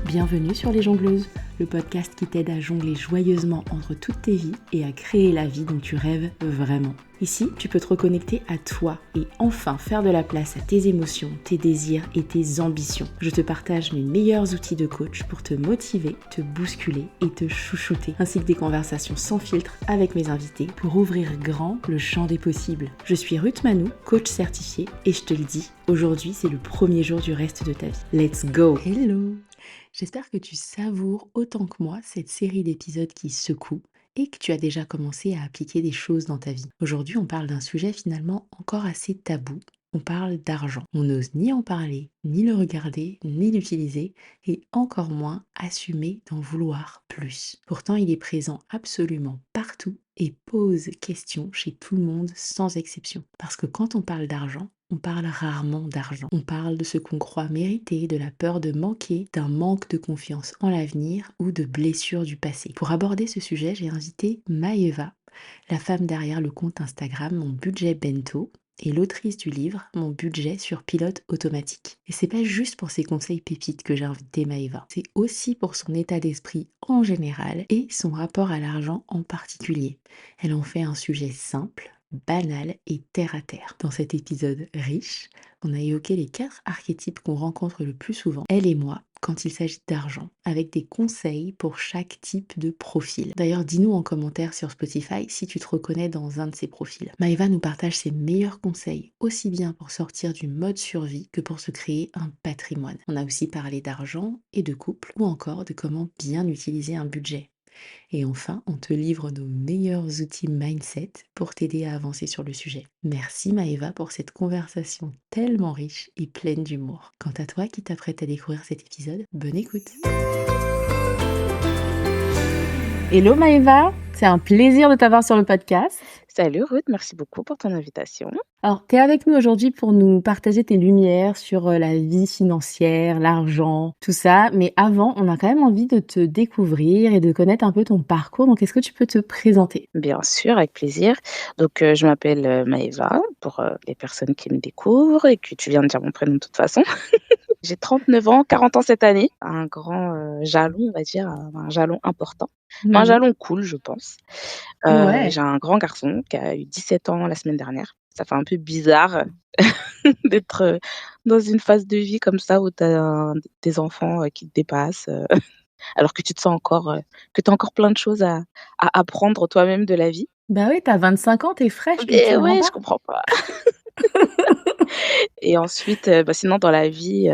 Bienvenue sur Les Jongleuses, le podcast qui t'aide à jongler joyeusement entre toutes tes vies et à créer la vie dont tu rêves vraiment. Ici, tu peux te reconnecter à toi et enfin faire de la place à tes émotions, tes désirs et tes ambitions. Je te partage mes meilleurs outils de coach pour te motiver, te bousculer et te chouchouter, ainsi que des conversations sans filtre avec mes invités pour ouvrir grand le champ des possibles. Je suis Ruth Manou, coach certifiée, et je te le dis, aujourd'hui c'est le premier jour du reste de ta vie. Let's go! Hello! J'espère que tu savoures autant que moi cette série d'épisodes qui secouent et que tu as déjà commencé à appliquer des choses dans ta vie. Aujourd'hui, on parle d'un sujet finalement encore assez tabou. On parle d'argent. On n'ose ni en parler, ni le regarder, ni l'utiliser, et encore moins assumer d'en vouloir plus. Pourtant, il est présent absolument partout et pose question chez tout le monde sans exception. Parce que quand on parle d'argent, on parle rarement d'argent. On parle de ce qu'on croit mériter, de la peur de manquer, d'un manque de confiance en l'avenir ou de blessures du passé. Pour aborder ce sujet, j'ai invité Maëva, la femme derrière le compte Instagram Mon Budget Bento et l'autrice du livre Mon budget sur pilote automatique. Et c'est pas juste pour ses conseils pépites que j'ai invité Maëva, c'est aussi pour son état d'esprit en général et son rapport à l'argent en particulier. Elle en fait un sujet simple, banal et terre à terre. Dans cet épisode riche, on a évoqué les 4 archétypes qu'on rencontre le plus souvent, elle et moi, quand il s'agit d'argent, avec des conseils pour chaque type de profil. D'ailleurs, dis-nous en commentaire sur Spotify si tu te reconnais dans un de ces profils. Maëva nous partage ses meilleurs conseils, aussi bien pour sortir du mode survie que pour se créer un patrimoine. On a aussi parlé d'argent et de couple, ou encore de comment bien utiliser un budget. Et enfin, on te livre nos meilleurs outils mindset pour t'aider à avancer sur le sujet. Merci Maëva pour cette conversation tellement riche et pleine d'humour. Quant à toi qui t'apprête à découvrir cet épisode, bonne écoute. Hello Maëva, c'est un plaisir de t'avoir sur le podcast. Salut Ruth, merci beaucoup pour ton invitation. Alors, tu es avec nous aujourd'hui pour nous partager tes lumières sur la vie financière, l'argent, tout ça. Mais avant, on a quand même envie de te découvrir et de connaître un peu ton parcours. Donc, est-ce que tu peux te présenter? Bien sûr, avec plaisir. Donc, je m'appelle Maëva, pour les personnes qui me découvrent et que tu viens de dire mon prénom de toute façon. J'ai 39 ans, 40 ans cette année. Un grand jalon, on va dire, un jalon important. Un jalon cool, je pense. Ouais. J'ai un grand garçon qui a eu 17 ans la semaine dernière. Ça fait un peu bizarre d'être dans une phase de vie comme ça où tu as des enfants qui te dépassent. Alors que tu te sens encore, que tu as encore plein de choses à apprendre toi-même de la vie. Bah oui, t'as 25 ans, t'es fraîche, tu te Mais rends ouais, pas? je comprends pas. Et ensuite, sinon dans la vie,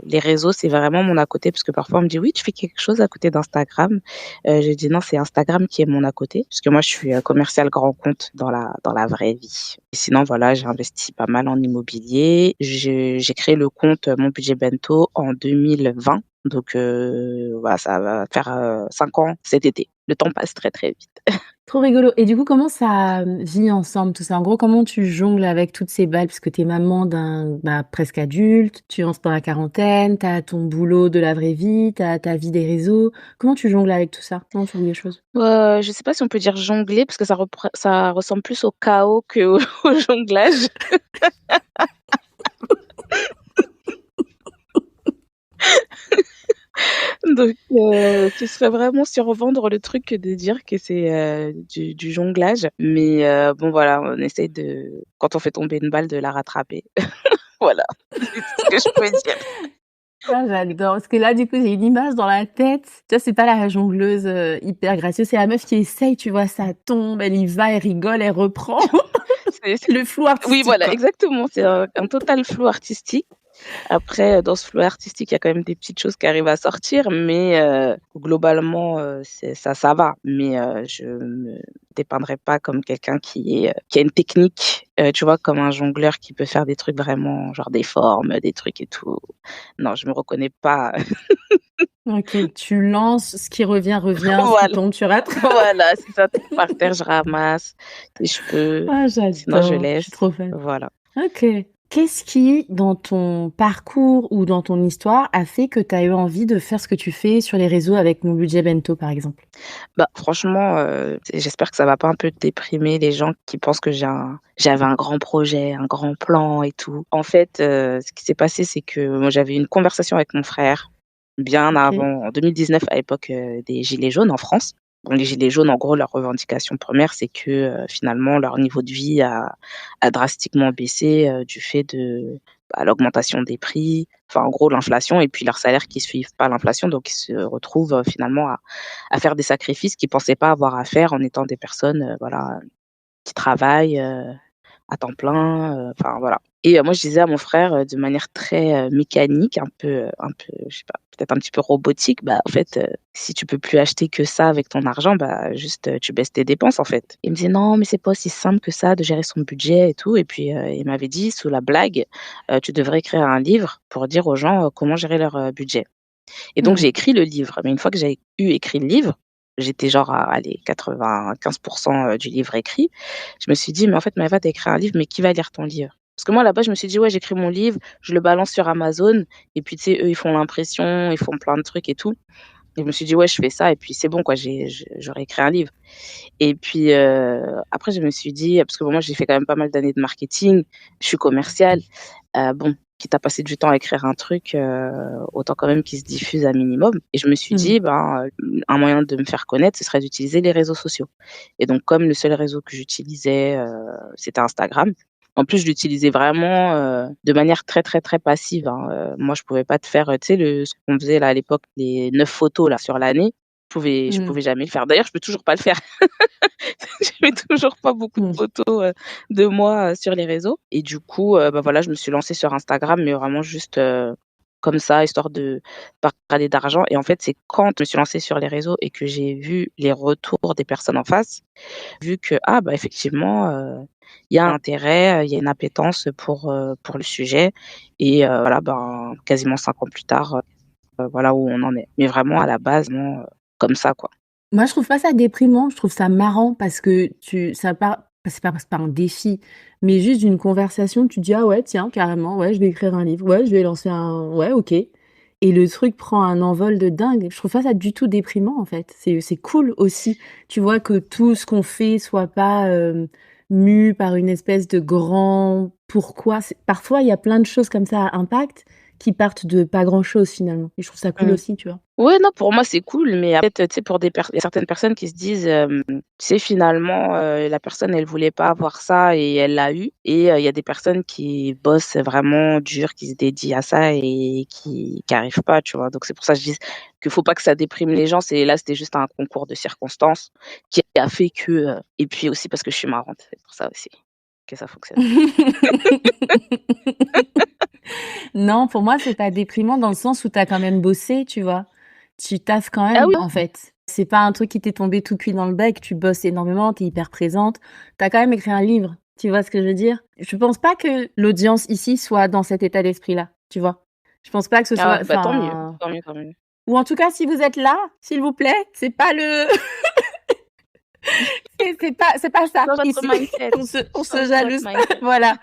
les réseaux, c'est vraiment mon à côté parce que parfois on me dit: «Oui, tu fais quelque chose à côté d'Instagram?» J'ai dit: «Non, c'est Instagram qui est mon à côté», parce que moi je suis, commerciale grand compte dans la vraie vie. Et sinon voilà, j'ai investi pas mal en immobilier. J'ai créé le compte, Mon Budget Bento en 2020. Donc voilà, ça va faire, 5 ans cet été. Le temps passe très, très vite. Trop rigolo. Et du coup, comment ça vit ensemble tout ça? En gros, comment tu jongles avec toutes ces balles? Parce que tu es maman d'un presque adulte, tu entres dans la quarantaine, tu as ton boulot de la vraie vie, tu as ta vie des réseaux. Comment tu jongles avec tout ça? Comment tu vis les choses? Je sais pas si on peut dire jongler parce que ça ressemble plus au chaos qu'au au jonglage. Donc ce serait vraiment survendre le truc que de dire que c'est, du jonglage. Mais bon voilà, on essaye de quand on fait tomber une balle, de la rattraper. Voilà, c'est tout ce que je peux dire. Ah, j'adore. Parce que là, du coup, j'ai une image dans la tête. Tu vois, c'est pas la jongleuse hyper gracieuse, c'est la meuf qui essaye, tu vois, ça tombe, elle y va, elle rigole, elle reprend. C'est Le flou Oui, artistique, voilà, quoi. exactement, c'est un total flou artistique. Après, dans ce flou artistique, il y a quand même des petites choses qui arrivent à sortir, mais globalement, c'est ça va. Mais je me dépeindrais pas comme quelqu'un qui a une technique, tu vois, comme un jongleur qui peut faire des trucs vraiment genre des formes, des trucs et tout. Non, je me reconnais pas. OK, tu lances, ce qui revient, revient, ce qui Voilà, tombe, tu rattrapes. voilà, si ça tombe par terre, je ramasse. Si je peux, Ah, sinon je j'adore, je laisse. suis trop fan. Voilà. OK. Qu'est-ce qui, dans ton parcours ou dans ton histoire, a fait que tu as eu envie de faire ce que tu fais sur les réseaux avec Mon Budget Bento, par exemple? Bah, franchement, j'espère que ça va pas un peu déprimer les gens qui pensent que j'avais un grand projet, un grand plan et tout. En fait, ce qui s'est passé, c'est que moi, j'avais eu une conversation avec mon frère bien OK. avant, en 2019, à l'époque des Gilets jaunes en France. Bon, les Gilets jaunes, en gros, leur revendication première, c'est que finalement, leur niveau de vie a drastiquement baissé du fait de l'augmentation des prix, enfin, en gros, l'inflation, et puis leurs salaires qui suivent pas l'inflation. Donc, ils se retrouvent finalement à faire des sacrifices qu'ils pensaient pas avoir à faire en étant des personnes voilà, qui travaillent à temps plein, enfin voilà. Et moi je disais à mon frère, de manière très mécanique, un peu, je sais pas, peut-être un petit peu robotique: «Bah, en fait, si tu peux plus acheter que ça avec ton argent, bah, juste, tu baisses tes dépenses, en fait». Il me disait: «Non, mais c'est pas aussi simple que ça de gérer son budget et tout», et puis, il m'avait dit sous la blague: «Tu devrais écrire un livre pour dire aux gens, comment gérer leur, budget». Et donc Mmh. j'ai écrit le livre, mais une fois que j'ai écrit le livre, j'étais genre à, allez, 95 du livre écrit. Je me suis dit: «Mais en fait, Maëva, tu as écrit un livre, mais qui va lire ton livre?» Parce que moi, là-bas, je me suis dit: «Ouais, j'écris mon livre, je le balance sur Amazon et puis, tu sais, eux, ils font l'impression, ils font plein de trucs et tout». Et je me suis dit: «Ouais, je fais ça et puis c'est bon, quoi, j'aurais écrit un livre». Et puis, après, je me suis dit parce que bon, moi, j'ai fait quand même pas mal d'années de marketing, je suis commerciale, bon, quitte à passer du temps à écrire un truc, autant quand même qu'il se diffuse un minimum. Et je me suis Mmh. dit: «Ben, un moyen de me faire connaître, ce serait d'utiliser les réseaux sociaux». Et donc comme le seul réseau que j'utilisais, c'était Instagram. En plus, je l'utilisais vraiment, de manière très, très, très passive, hein, moi, je pouvais pas te faire, tu sais, ce qu'on faisait là à l'époque, les 9 photos là sur l'année, je Mmh. pouvais jamais le faire. D'ailleurs, je peux toujours pas le faire. Je mets toujours pas beaucoup de Mmh. photos, de moi, sur les réseaux. Et du coup, bah, voilà, je me suis lancée sur Instagram, mais vraiment juste, comme ça, histoire de parler d'argent. Et en fait, c'est quand je me suis lancée sur les réseaux et que j'ai vu les retours des personnes en face, vu que, ah, bah, effectivement, il y a un intérêt, il y a une appétence pour le sujet. Et voilà, ben, quasiment 5 ans plus tard, voilà où on en est. Mais vraiment à la base, non, comme ça, quoi. Moi, je trouve pas ça déprimant, je trouve ça marrant parce que c'est pas un défi, mais juste d'une conversation, tu te dis: «Ah ouais, tiens, carrément, ouais, je vais écrire un livre, ouais, je vais lancer un ouais, OK», et le truc prend un envol de dingue. Je trouve pas ça du tout déprimant, en fait. C'est cool aussi, tu vois, que tout ce qu'on fait soit pas, mû par une espèce de grand pourquoi. C'est parfois, il y a plein de choses comme ça à impact qui partent de pas grand chose, finalement, et je trouve ça cool Mmh. aussi, tu vois? Ouais, non, pour moi, c'est cool, mais après, tu sais, pour il y a certaines personnes qui se disent, tu sais, finalement, la personne, elle voulait pas avoir ça et elle l'a eu. Et il y a des personnes qui bossent vraiment dur, qui se dédient à ça et qui arrivent pas, tu vois? Donc c'est pour ça que je dis qu'il faut pas que ça déprime les gens. C'était juste un concours de circonstances qui a fait que, et puis aussi parce que je suis marrante, c'est pour ça aussi que ça fonctionne. Non, pour moi, c'est pas déprimant dans le sens où tu as quand même bossé, tu vois? Tu taffes quand Ah même, oui, en fait. C'est pas un truc qui t'est tombé tout cuit dans le bec, tu bosses énormément, tu es hyper présente. Tu as quand même écrit un livre, tu vois ce que je veux dire? Je pense pas que l'audience ici soit dans cet état d'esprit-là, tu vois? Je pense pas que ce ah soit ouais, bah, tant mieux, enfin, tant mieux, tant mieux. ou en tout cas, si vous êtes là, s'il vous plaît, c'est pas le c'est pas ça Dans votre ici. mindset, On se changez votre jalouse pas, mindset. voilà.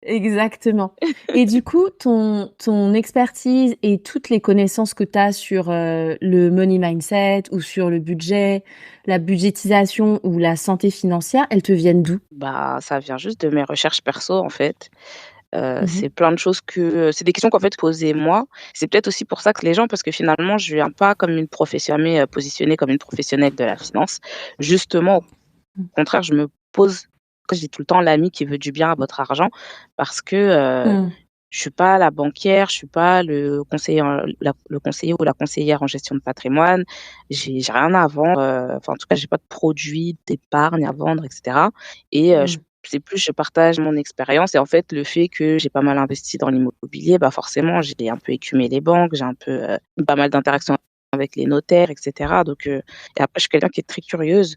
Exactement, et du coup, ton expertise et toutes les connaissances que tu as sur, le money mindset ou sur le budget, la budgétisation ou la santé financière, elles te viennent d'où? Bah, ça vient juste de mes recherches perso, en fait. Mmh. C'est plein de choses c'est des questions qu'en fait, posais moi. C'est peut-être aussi pour ça que les gens parce que finalement, je viens pas comme une jamais, positionnée comme une professionnelle de la finance. Justement, au Mmh. contraire, je me pose je dis tout le temps: «L'ami qui veut du bien à votre argent», parce que, Mmh. je suis pas la banquière, je suis pas le conseiller ou la conseillère en gestion de patrimoine. J'ai rien à vendre, enfin, en tout cas, j'ai pas de produit d'épargne à vendre et cetera. Et Mmh. je partage mon expérience. Et en fait, le fait que j'ai pas mal investi dans l'immobilier, bah, forcément, j'ai un peu écumé les banques, j'ai un peu, pas mal d'interactions avec les notaires et cetera. Donc et après, je suis quelqu'un qui est très curieuse.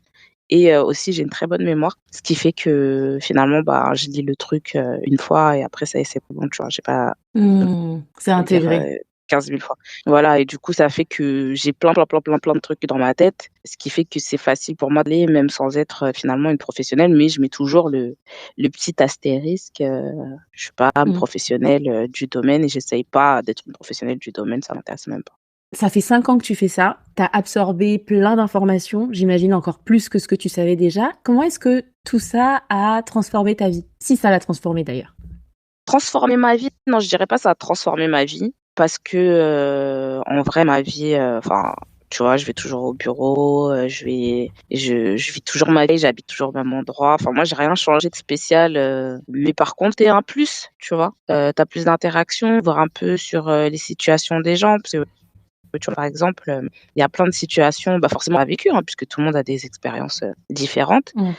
Et aussi, j'ai une très bonne mémoire, ce qui fait que finalement, bah, je lis le truc, une fois et après ça y est, c'est bon, tu vois? J'ai pas Mmh. C'est le lire, intégré. 15 000 fois. Voilà. Et du coup, ça fait que j'ai plein, plein, plein, plein, plein de trucs dans ma tête, ce qui fait que c'est facile pour moi de lire même sans être, finalement une professionnelle. Mais je mets toujours le petit astérisque, je suis pas une Mmh. professionnelle, du domaine et j'essaye pas d'être une professionnelle du domaine, ça m'intéresse même pas. Ça fait 5 ans que tu fais ça. Tu as absorbé plein d'informations, j'imagine encore plus que ce que tu savais déjà. Comment est-ce que tout ça a transformé ta vie? Si ça l'a transformée d'ailleurs? Transformer ma vie? Non, je dirais pas ça a transformé ma vie. parce que, en vrai ma vie, enfin, tu vois, je vais toujours au bureau, je vis toujours ma vie, j'habite toujours au même endroit. Enfin moi j'ai rien changé de spécial, mais par contre tu un plus, tu vois? Tu plus d'interactions, voir un peu sur, les situations des gens parce que tu vois, par exemple, il y a plein de situations, bah, forcément on a vécu, hein, puisque tout le monde a des expériences, différentes. Mmh.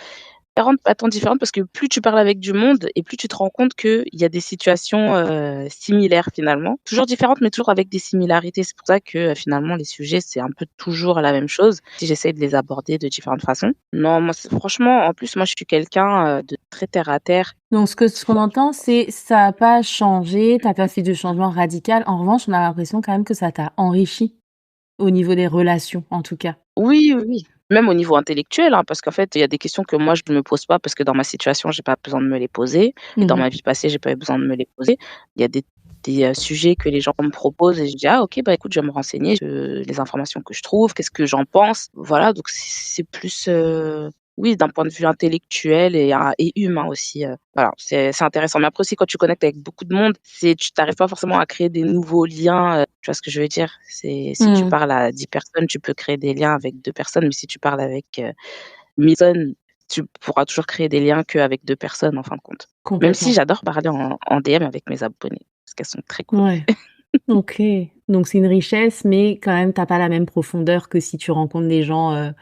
Différentes, pas tant différentes parce que plus tu parles avec du monde et plus tu te rends compte qu'il y a des situations, similaires finalement. Toujours différentes, mais toujours avec des similarités. C'est pour ça que, finalement les sujets, c'est un peu toujours la même chose, si j'essaie de les aborder de différentes façons. Non, moi c'est franchement, en plus, moi je suis quelqu'un, de très terre à terre. Donc ce qu'on entend, c'est ça a pas changé, tu pas fait de changement radical. En revanche, on a l'impression quand même que ça t'a enrichi au niveau des relations, en tout cas. Oui, oui, oui. Même au niveau intellectuel, hein, parce qu'en fait, il y a des questions que moi je ne me pose pas parce que dans ma situation, j'ai pas besoin de me les poser et dans Mmh. ma vie passée, j'ai pas eu besoin de me les poser. Il y a des sujets que les gens me proposent et je dis: «Ah OK, bah, écoute, je vais me renseigner, les informations que je trouve, qu'est-ce que j'en pense?» Voilà, donc c'est plus, oui, d'un point de vue intellectuel et humain aussi, voilà, c'est intéressant. Mais après aussi, quand tu connectes avec beaucoup de monde, tu n'arrives pas forcément à créer des nouveaux liens, tu vois ce que je veux dire? C'est si tu Mmh. parles à 10 personnes, tu peux créer des liens avec 2 personnes, mais si tu parles avec, 1000 personnes, tu pourras toujours créer des liens qu'avec 2 personnes en fin de compte. Même si Complètement. j'adore parler en DM avec mes abonnés, parce qu'elles sont très cool. Ouais. OK. Donc c'est une richesse, mais quand même, tu pas la même profondeur que si tu rencontres des gens,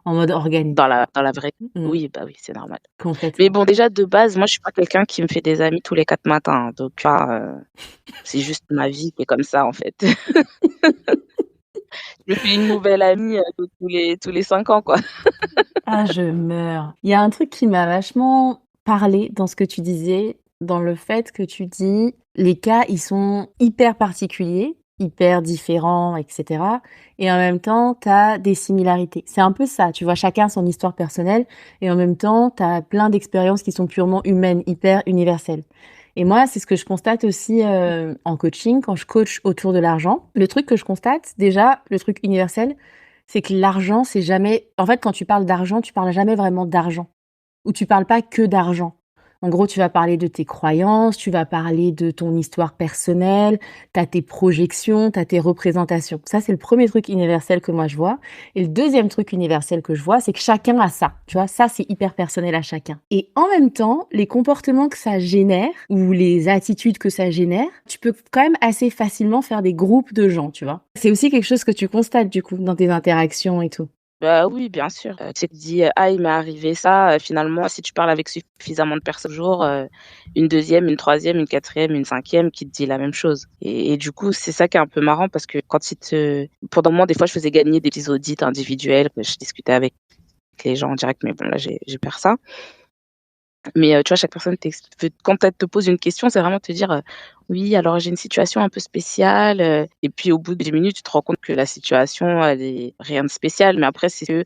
en mode organique. Dans la vraie vie, Mmh. oui, bah, oui, c'est normal. Mais Complètement. bon, déjà de base, moi je suis pas quelqu'un qui me fait des amis tous les 4 matins, hein, donc c'est juste ma vie qui est comme ça en fait. Je me fais une nouvelle amie, tous les 5 ans, quoi. Ah, je meurs. Il y a un truc qui m'a vachement parlé dans ce que tu disais, dans le fait que tu dis: «Les cas, ils sont hyper particuliers, hyper différents et cetera et en même temps, tu as des similarités». C'est un peu ça, tu vois? Chacun son histoire personnelle et en même temps, tu as plein d'expériences qui sont purement humaines, hyper universelles et moi, c'est ce que je constate aussi, en coaching, quand je coach autour de l'argent. Le truc que je constate, déjà, le truc universel, c'est que l'argent, c'est jamais en fait, quand tu parles d'argent, tu parles jamais vraiment d'argent ou tu parles pas que d'argent. En gros, tu vas parler de tes croyances, tu vas parler de ton histoire personnelle, tu as tes projections, tu as tes représentations. Ça, c'est le premier truc universel que moi je vois et le deuxième truc universel que je vois, c'est que chacun a ça, tu vois? Ça, c'est hyper personnel à chacun et en même temps, les comportements que ça génère ou les attitudes que ça génère, tu peux quand même assez facilement faire des groupes de gens, tu vois? C'est aussi quelque chose que tu constates du coup dans tes interactions et tout? Bah, oui, bien sûr, tu sais, tu te dis: «Ah, il m'est arrivé ça», finalement, si tu parles avec suffisamment de personnes toujours, une deuxième, une troisième, une quatrième, une cinquième qui te dit la même chose et du coup, c'est ça qui est un peu marrant parce que quand pendant un moment, des fois, je faisais gagner des petits audits individuels, que je discutais avec les gens en direct, mais bon, là, j'ai perdu ça. Mais, tu vois, chaque personne quand elle te pose une question, c'est vraiment te dire, «Oui, alors j'ai une situation un peu spéciale», et puis au bout de 10 minutes, tu te rends compte que la situation, elle est rien de spécial. Mais après, c'est que,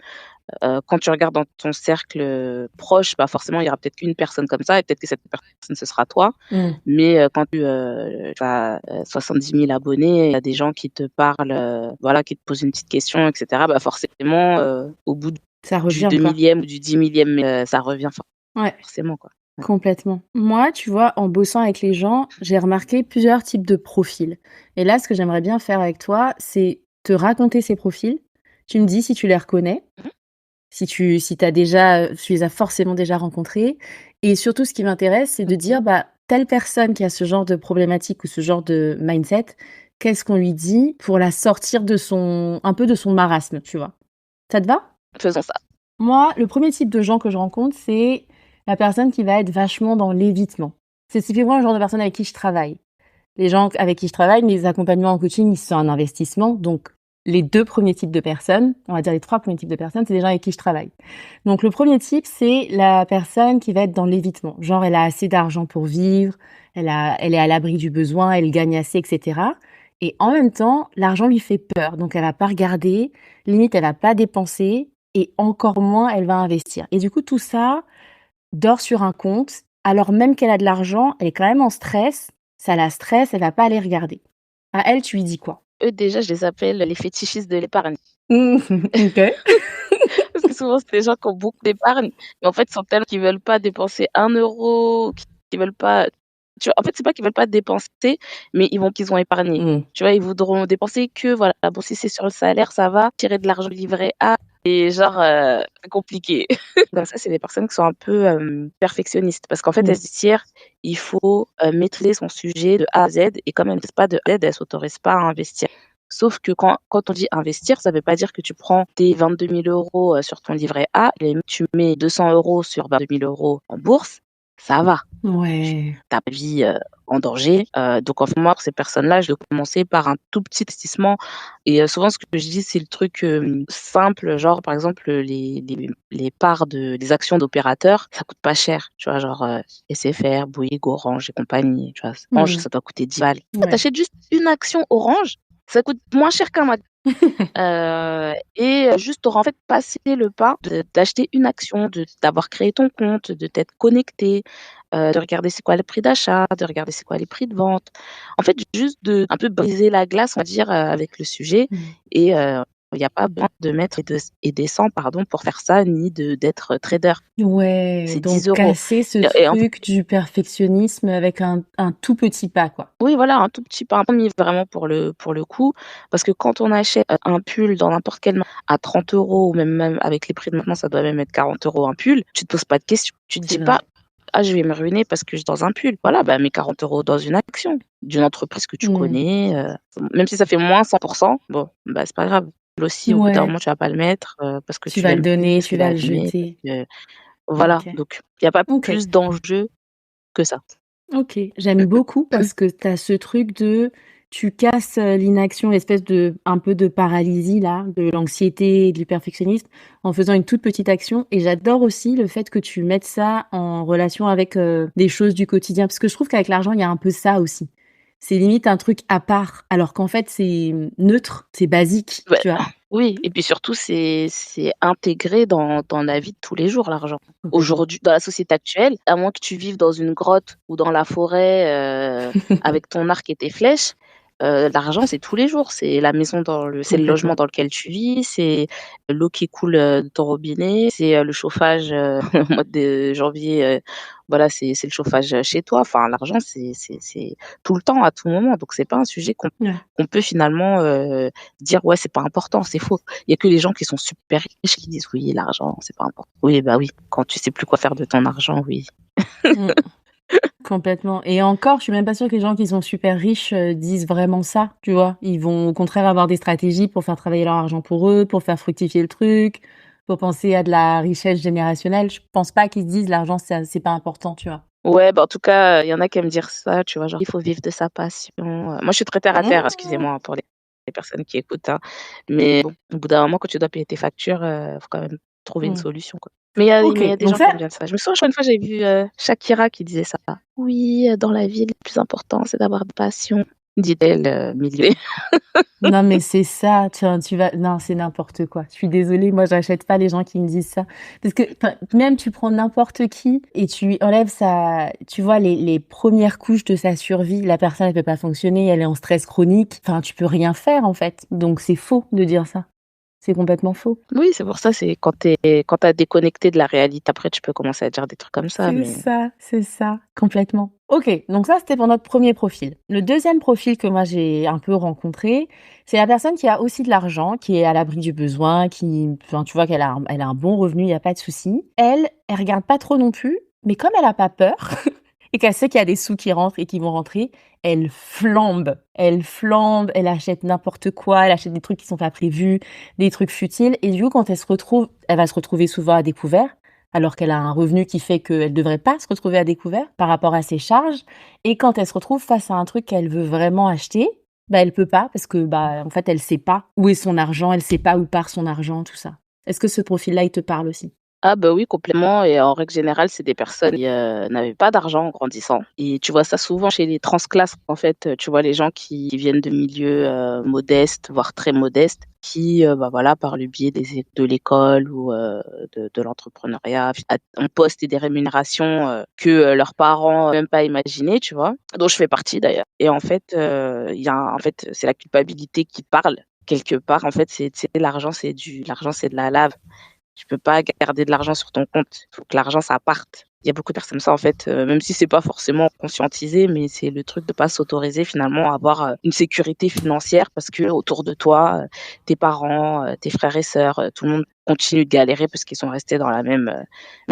quand tu regardes dans ton cercle, proche, bah, forcément, il y aura peut-être qu'une personne comme ça et peut-être que cette personne, ce sera toi. Mmh. Mais, quand tu as, 70 000 abonnés, il y a des gens qui te parlent, voilà, qui te posent une petite question et cetera, bah, forcément, au bout Ça du revient, 2 quoi. millième ou du 10 millième, ça revient Ouais. forcément, quoi. Ouais. Complètement. Moi, tu vois, en bossant avec les gens, j'ai remarqué plusieurs types de profils. Et là, ce que j'aimerais bien faire avec toi, c'est te raconter ces profils. Tu me dis si tu les reconnais, Mmh. si t'as déjà, tu les as forcément déjà rencontrés. Et surtout, ce qui m'intéresse, c'est de OK. dire, bah, telle personne qui a ce genre de problématique ou ce genre de mindset, qu'est-ce qu'on lui dit pour la sortir de un peu de son marasme, tu vois? Ça te va? Faisons ça. Moi, le premier type de gens que je rencontre, c'est la personne qui va être vachement dans l'évitement. C'est typiquement le genre de personne avec qui je travaille. Les gens avec qui je travaille, mes accompagnements en coaching, c'est un investissement. Donc, les 2 premiers types de personnes, on va dire les 3 premiers types de personnes, c'est des gens avec qui je travaille. Donc, le premier type, c'est la personne qui va être dans l'évitement. Genre, elle a assez d'argent pour vivre, elle est à l'abri du besoin, elle gagne assez, et cetera. Et en même temps, l'argent lui fait peur. Donc, elle va pas regarder, limite, elle va pas dépenser et encore moins, elle va investir. Et du coup, tout ça dort sur un compte, alors même qu'elle a de l'argent, elle est quand même en stress, ça la stresse, elle va pas aller regarder. À elle, tu lui dis quoi? Eux, déjà, je les appelle les fétichistes de l'épargne. Mmh, OK. Parce que souvent, c'est des gens qui ont beaucoup d'épargne, mais en fait, ils sont tellement qu'ils veulent pas dépenser 1 €, qui veulent pas Tu vois? En fait, c'est pas qu'ils veulent pas dépenser, mais qu'ils ont épargné. Mmh. Tu vois? Ils voudront dépenser que voilà, bon si c'est sur le salaire, ça va, tirer de l'argent du livret A et genre, c'est compliqué. Comme ça, c'est des personnes qui sont un peu, perfectionnistes parce qu'en fait, elles Mmh. se disent: «Il faut, maîtriser son sujet de A à Z» et comme elles ne maîtrisent pas de A à Z, elles s'autorisent pas à investir. Sauf que quand on dit investir, ça veut pas dire que tu prends tes 22 000 € sur ton livret A et tu mets 200 € sur 22 000 € en bourse, ça va. Ouais. Ta vie, en danger, donc en fait, moi, pour ces personnes-là, je dois commencer par un tout petit investissement et souvent ce que je dis, c'est le truc, simple, genre, par exemple, les parts des actions d'opérateurs, ça coûte pas cher, tu vois? Genre, SFR, Bouygues, Orange et compagnie, tu vois? Orange, Mmh. ça doit coûter 10 balles. Tu Ouais. achètes juste une action Orange, ça coûte moins cher qu'un McDo, et juste tu auras en fait passé le pas d'acheter une action, d'avoir créé ton compte, de t'être connecté, de regarder c'est quoi le prix d'achat, de regarder c'est quoi les prix de vente. En fait, juste de un peu briser la glace, on va dire, avec le sujet Mmh. et il y a pas besoin de mettre et des cents pardon, pour faire ça, ni d'être trader. Ouais, C'est donc 10 € casser ce et en truc du perfectionnisme avec un tout petit pas, quoi. oui, voilà, un tout petit peu, un premier vraiment pour le coup, parce que quand on achète, un pull dans n'importe quelle marque à 30 € ou même avec les prix de maintenant, ça doit même être 40 € un pull, tu te poses pas de questions. Tu te C'est dis pas: vrai. «Ah, je vais me ruiner parce que j'ai dans un pull». Voilà, bah, mets 40 € dans une action, d'une entreprise que tu Mmh. connais, même si ça fait moins 100, bon, bah, c'est pas grave. Aussi, au bout d'un Ouais, moment, tu vas pas le mettre, parce que tu tu vas le l'aimes plus, donner, parce tu qu'il est vas le abîmé, jeter. parce que voilà, OK. donc il y a pas OK. plus d'enjeu que ça. OK. J'aime beaucoup parce que tu as ce truc de tu casses, l'inaction, l'espèce de un peu de paralysie là, de l'anxiété et du perfectionnisme en faisant une toute petite action et j'adore aussi le fait que tu mettes ça en relation avec, des choses du quotidien. Parce que je trouve qu'avec l'argent, il y a un peu ça aussi. C'est limite un truc à part, alors qu'en fait c'est, neutre, c'est basique, Ouais, tu vois? oui et puis surtout c'est intégré dans la vie de tous les jours, l'argent. Complètement. Aujourd'hui, dans la société actuelle, à moins que tu vives dans une grotte ou dans la forêt, avec ton arc et tes flèches, l'argent, c'est tous les jours. C'est le logement Complètement. dans lequel tu vis, c'est l'eau qui coule, de ton robinet, c'est, le chauffage, au mois de janvier, voilà, c'est le chauffage, chez toi. Enfin, l'argent, c'est tout le temps, à tout moment, donc c'est pas un sujet Ouais. qu'on peut finalement, dire: «Ouais, c'est pas important», c'est faux. Il y a que les gens qui sont super riches qui disent: «Oui, l'argent, c'est pas important». Oui, bah, oui, quand tu sais plus quoi faire de ton argent, oui. Mmh. Complètement et encore, je suis même pas sûre que les gens qui sont super riches, disent vraiment ça, tu vois? Ils vont au contraire avoir des stratégies pour faire travailler leur argent pour eux, pour faire fructifier le truc, pour penser à de la richesse générationnelle. Je pense pas qu'ils se disent: «L'argent, c'est pas important», tu vois? Ouais, bah, en tout cas, il y en a qui aiment dire ça, tu vois? Genre: «Il faut vivre de sa passion», moi, je suis très terre à terre, Mmh. excusez-moi, hein, pour les personnes qui écoutent, hein, mais bon, au bout d'un moment, quand tu dois payer tes factures, faut quand même trouver une Mmh. solution, quoi. Mais il y a OK, des donc gens qui ça aiment bien ça. Je me souviens, je crois une fois, j'avais vu, Shakira qui disait ça. «Oui, dans la vie, le plus important, c'est d'avoir de passion», dit-elle, milieu. non, mais c'est ça, tu vas non, c'est n'importe quoi. Je suis désolée, moi, j'achète pas les gens qui me disent ça. Parce que enfin, même tu prends n'importe qui et tu lui enlèves sa tu vois, les 1 couches de sa survie, la personne, elle peut pas fonctionner, elle est en stress chronique. Enfin, tu peux rien faire, en fait. Donc c'est faux de dire ça. C'est complètement faux. Oui, c'est pour ça, c'est quand tu as déconnecté de la réalité, après tu peux commencer à dire des trucs comme ça, mais C'est ça, complètement. OK, donc ça, c'était pour notre premier profil. Le deuxième profil que moi j'ai un peu rencontré, c'est la personne qui a aussi de l'argent, qui est à l'abri du besoin, qui enfin, tu vois qu'elle a un bon revenu, il y a pas de souci. Elle regarde pas trop non plus, mais comme elle a pas peur et qu'elle sait qu'il y a des sous qui rentrent et qui vont rentrer, elle flambe, elle achète n'importe quoi, elle achète des trucs qui sont pas prévus, des trucs futiles et du coup, quand elle va se retrouver souvent à découvert alors qu'elle a un revenu qui fait qu'elle ne devrait pas se retrouver à découvert par rapport à ses charges et quand elle se retrouve face à un truc qu'elle veut vraiment acheter, bah, elle peut pas parce que, bah, en fait, elle sait pas où est son argent, elle sait pas où part son argent, tout ça. Est-ce que ce profil-là, il te parle aussi? ah bah, oui, complètement et en règle générale, c'est des personnes qui, n'avaient pas d'argent en grandissant et tu vois ça souvent chez les transclasses, en fait, tu vois les gens qui viennent de milieux, modestes, voire très modestes, qui, bah, voilà, par le biais de l'école ou, de l'entrepreneuriat, ont posté des rémunérations, que, leurs parents, même pas imaginer, tu vois? Dont je fais partie d'ailleurs et en fait, il y a en fait, c'est la culpabilité qui parle quelque part. En fait, c'est tu sais, l'argent, c'est de la lave. Tu peux pas garder de l'argent sur ton compte. Il faut que l'argent, ça parte. Il y a beaucoup de personnes comme ça, en fait, même si c'est pas forcément conscientisé, mais c'est le truc de pas s'autoriser finalement à avoir, une sécurité financière parce que autour de toi, tes parents, tes frères et sœurs, tout le monde continue de galérer parce qu'ils sont restés dans la même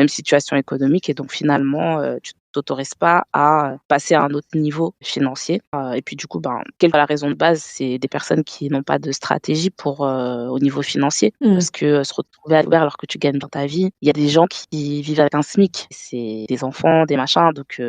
situation économique et donc finalement, tu t'autorises pas à passer à un autre niveau financier, et puis du coup, ben, quelle est la raison de base? C'est des personnes qui n'ont pas de stratégie pour, au niveau financier Mmh. parce que, se retrouver à l'ouvert alors que tu gagnes bien ta vie, il y a des gens qui vivent avec un SMIC. C'est des enfants, des machins, donc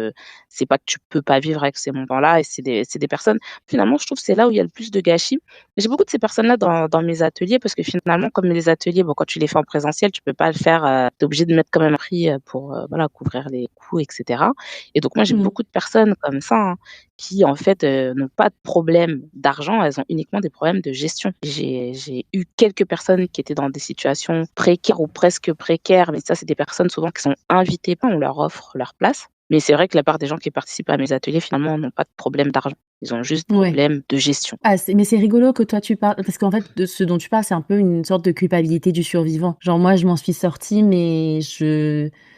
c'est pas que tu peux pas vivre avec ces montants-là et c'est des personnes finalement, je trouve que c'est là où il y a le plus de gâchis. J'ai beaucoup de ces personnes-là dans mes ateliers parce que finalement, comme les ateliers, bon, quand tu les fais en présentiel, tu peux pas le faire, tu es obligé de mettre quand même un prix, pour, voilà, couvrir les coûts et cetera et donc moi, j'ai Mmh. beaucoup de personnes comme ça, hein, qui en fait, n'ont pas de problème d'argent, elles ont uniquement des problèmes de gestion. J'ai eu quelques personnes qui étaient dans des situations précaires ou presque précaires, mais ça, c'est des personnes souvent qui sont invitées, pas on leur offre leur place. Mais c'est vrai que la part des gens qui participent à mes ateliers, finalement, n'ont pas de problème d'argent. Ils ont juste des Ouais. problèmes de gestion. Ah, c'est rigolo que toi tu parles parce qu'en fait, de ce dont tu parles, c'est un peu une sorte de culpabilité du survivant. Genre moi, je m'en suis sortie, mais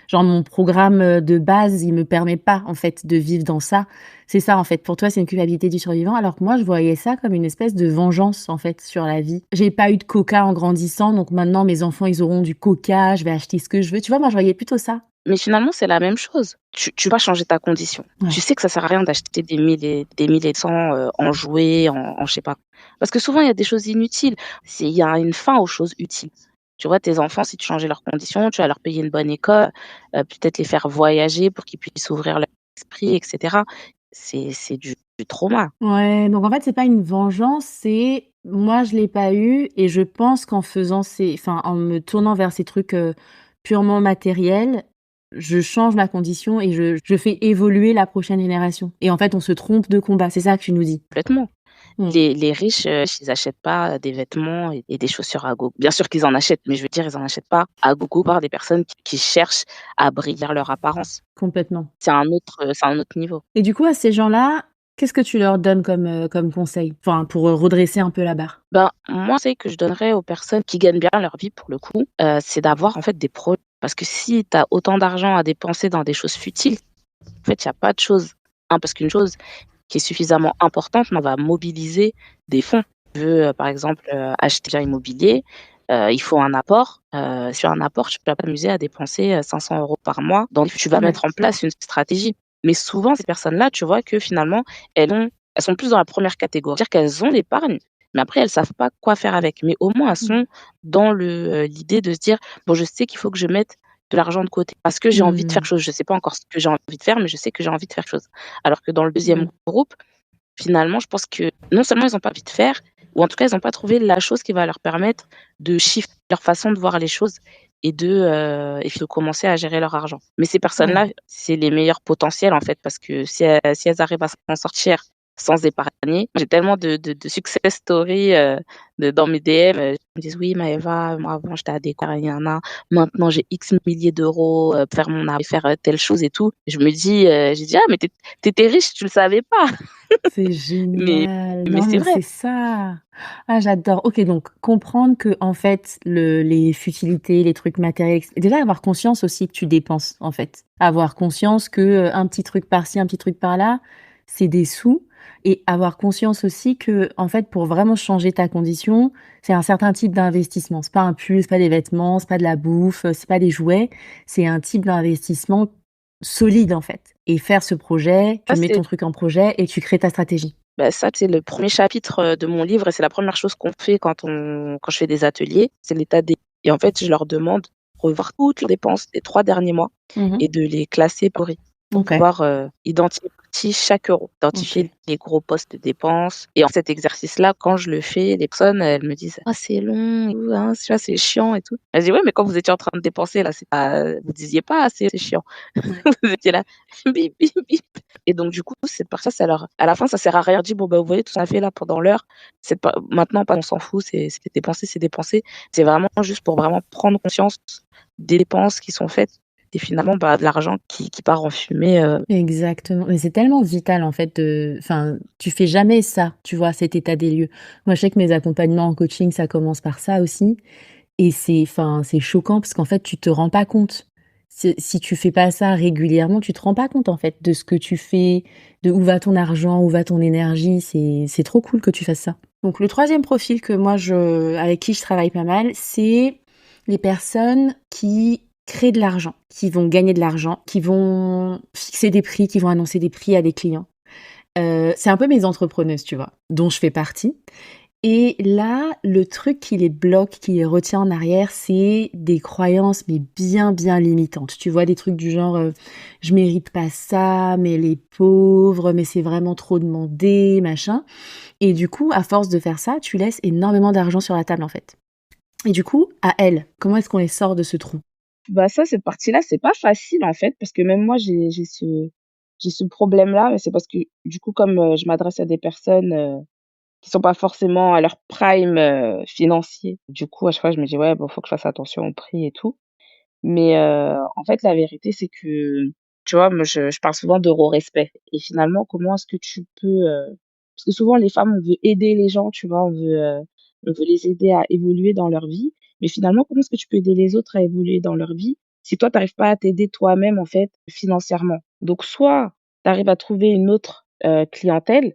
genre mon programme, de base, il me permet pas, en fait, de vivre dans ça. C'est ça, en fait. Pour toi, c'est une culpabilité du survivant, alors que moi, je voyais ça comme une espèce de vengeance, en fait, sur la vie. J'ai pas eu de coca en grandissant, donc maintenant mes enfants, ils auront du coca, je vais acheter ce que je veux. Tu vois? Moi, je voyais plutôt ça. Mais finalement, c'est la même chose. Tu vas changer ta condition. Tu Ouais. sais que ça sert à rien d'acheter des milliers de cents, en jouets, en je sais pas parce que souvent, il y a des choses inutiles. Il y a une fin aux choses utiles. Tu vois, tes enfants, si tu changeais leurs conditions, tu vas leur payer une bonne école, peut-être les faire voyager pour qu'ils puissent ouvrir leur esprit et cetera. C'est du trauma. Ouais, donc en fait, c'est pas une vengeance, c'est moi, je l'ai pas eu et je pense qu'en faisant en me tournant vers ces trucs, purement matériels, je change ma condition et je fais évoluer la prochaine génération et en fait, on se trompe de combat, c'est ça que tu nous dis? Complètement. Mmh. Les riches, ils achètent pas des vêtements et des chaussures à gogo. Bien sûr qu'ils en achètent, mais je veux dire, ils en achètent pas à gogo par des personnes qui cherchent à briller leur apparence. Complètement C'est un autre niveau. et du coup, à ces gens-là, qu'est-ce que tu leur donnes comme conseil? Enfin, pour, redresser un peu la barre? Ben, moi, c'est que je donnerais aux personnes qui gagnent bien leur vie pour le coup, c'est d'avoir en fait des projets. Parce que si tu as autant d'argent à dépenser dans des choses futiles, en fait, il y a pas de chose. Parce qu'une chose qui est suffisamment importante, on va mobiliser des fonds. Tu veux, par exemple, acheter un bien immobilier, il faut un apport. Sur un apport, tu vas pas t'amuser à dépenser, 500 € par mois. Donc tu vas Ouais. mettre en place une stratégie. Mais souvent, ces personnes-là, tu vois que finalement, elles sont plus dans la première catégorie. C'est-à-dire qu'elles ont l'épargne, mais après elles savent pas quoi faire avec. Mais au moins, elles Mmh. sont dans l'idée de se dire: «Bon, je sais qu'il faut que je mette de l'argent de côté parce que j'ai envie de faire Mmh. chose. Je sais pas encore ce que j'ai envie de faire, mais je sais que j'ai envie de faire chose». Alors que dans le deuxième Mmh. groupe, finalement, je pense que non seulement ils ont pas envie de faire, ou en tout cas, ils ont pas trouvé la chose qui va leur permettre de shifter leur façon de voir les choses et puis de commencer à gérer leur argent. Mais ces Ouais. personnes-là, c'est les meilleurs potentiels, en fait, parce que si elles arrivent à s'en sortir sans épargner, j'ai tellement de success stories, dans mes DM, ils me disent: «Oui Maëva, moi avant j'étais à Décor, maintenant j'ai X milliers d'euros, pour faire faire, telle chose et tout». Je me dis, j'ai dit: «Ah mais tu étais riche, tu le savais pas». C'est Mais génial. mais Non, c'est mais vrai. c'est ça. Ah, j'adore. OK, donc comprendre que en fait, les futilités, les trucs matériels déjà avoir conscience aussi que tu dépenses, en fait. Avoir conscience que, un petit truc par-ci, un petit truc par-là, c'est des sous et avoir conscience aussi que en fait, pour vraiment changer ta condition, c'est un certain type d'investissement. C'est pas un pull, c'est pas des vêtements, c'est pas de la bouffe, c'est pas des jouets. C'est un type d'investissement solide, en fait et faire ce projet, tu Ça mets c'est ton truc en projet et tu crées ta stratégie. Bah, ça, c'est le premier chapitre, de mon livre et c'est la première chose qu'on fait quand je fais des ateliers, c'est l'état des et en fait, je leur demande de revoir toutes leurs dépenses des 3 derniers mois Mmh. et de les classer par pour OK, pouvoir, identifier chaque euro, identifier OK. les gros postes de dépenses et en cet exercice-là, quand je le fais, les personnes, elles me disent: «Ah c'est long et tout, hein, tu vois, c'est chiant et tout». Je dis: «Ouais, mais quand vous étiez en train de dépenser là, c'est pas vous disiez pas: "Ah c'est chiant"». Ouais. Vous étiez là, bip, bip, bip et donc du coup, cette partie-là, ça leur à la fin, ça sert à rien. Je dis: «Bon, bah, vous voyez tout ce qu'on a fait là pendant l'heure, c'est pas maintenant, pas on s'en fout, c'est dépensé, c'est dépensé». C'est vraiment juste pour vraiment prendre conscience des dépenses qui sont faites et finalement, bah, de l'argent qui part en fumée, Exactement, mais c'est tellement vital en fait de tu fais jamais ça, tu vois? Cet état des lieux. Moi, je sais que mes accompagnements en coaching, ça commence par ça aussi et c'est choquant parce qu'en fait, tu te rends pas compte. Si tu fais pas ça régulièrement, tu te rends pas compte en fait de ce que tu fais, de où va ton argent, où va ton énergie. C'est trop cool que tu fasses ça. Donc le troisième profil que moi avec qui je travaille pas mal, c'est les personnes qui créent de l'argent, qui vont gagner de l'argent, qui vont fixer des prix, qui vont annoncer des prix à des clients. C'est un peu mes entrepreneuses, tu vois, dont je fais partie. Et là, le truc qui les bloque, qui les retient en arrière, c'est des croyances, mais bien, bien limitantes. Tu vois, des trucs du genre, je mérite pas ça, mais les pauvres, mais c'est vraiment trop demandé, machin. Et du coup, à force de faire ça, tu laisses énormément d'argent sur la table, en fait. Et du coup, à elles, comment est-ce qu'on les sort de ce trou? Bah ça, cette partie-là, c'est pas facile en fait, parce que même moi, j'ai ce problème-là, mais c'est parce que du coup, comme je m'adresse à des personnes qui sont pas forcément à leur prime financier, du coup, à chaque fois, je me dis, ouais, bon, faut que je fasse attention au prix et tout. Mais en fait, la vérité, c'est que, tu vois, moi, je parle souvent d'euro-respect. Et finalement, comment est-ce que tu peux, parce que souvent, les femmes, on veut aider les gens, tu vois, on veut les aider à évoluer dans leur vie. Mais finalement, comment est-ce que tu peux aider les autres à évoluer dans leur vie si toi, tu arrives pas à t'aider toi-même, en fait, financièrement? Donc, soit tu arrives à trouver une autre clientèle.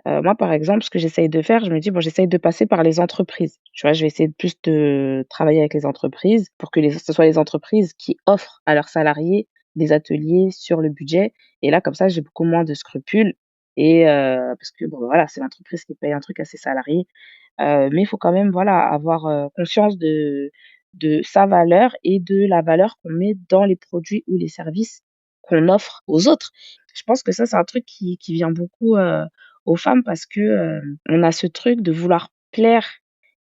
Moi, par exemple, ce que j'essaye de faire, je me dis: «Bon, j'essaye de passer par les entreprises». Tu vois? Je vais essayer de plus de travailler avec les entreprises pour que ce soit les entreprises qui offrent à leurs salariés des ateliers sur le budget et là, comme ça, j'ai beaucoup moins de scrupules et parce que, bon, voilà, c'est l'entreprise qui paye un truc à ses salariés, mais il faut quand même, voilà, avoir, conscience de sa valeur et de la valeur qu'on met dans les produits ou les services qu'on offre aux autres. Je pense que ça, c'est un truc qui vient beaucoup, aux femmes parce que, on a ce truc de vouloir plaire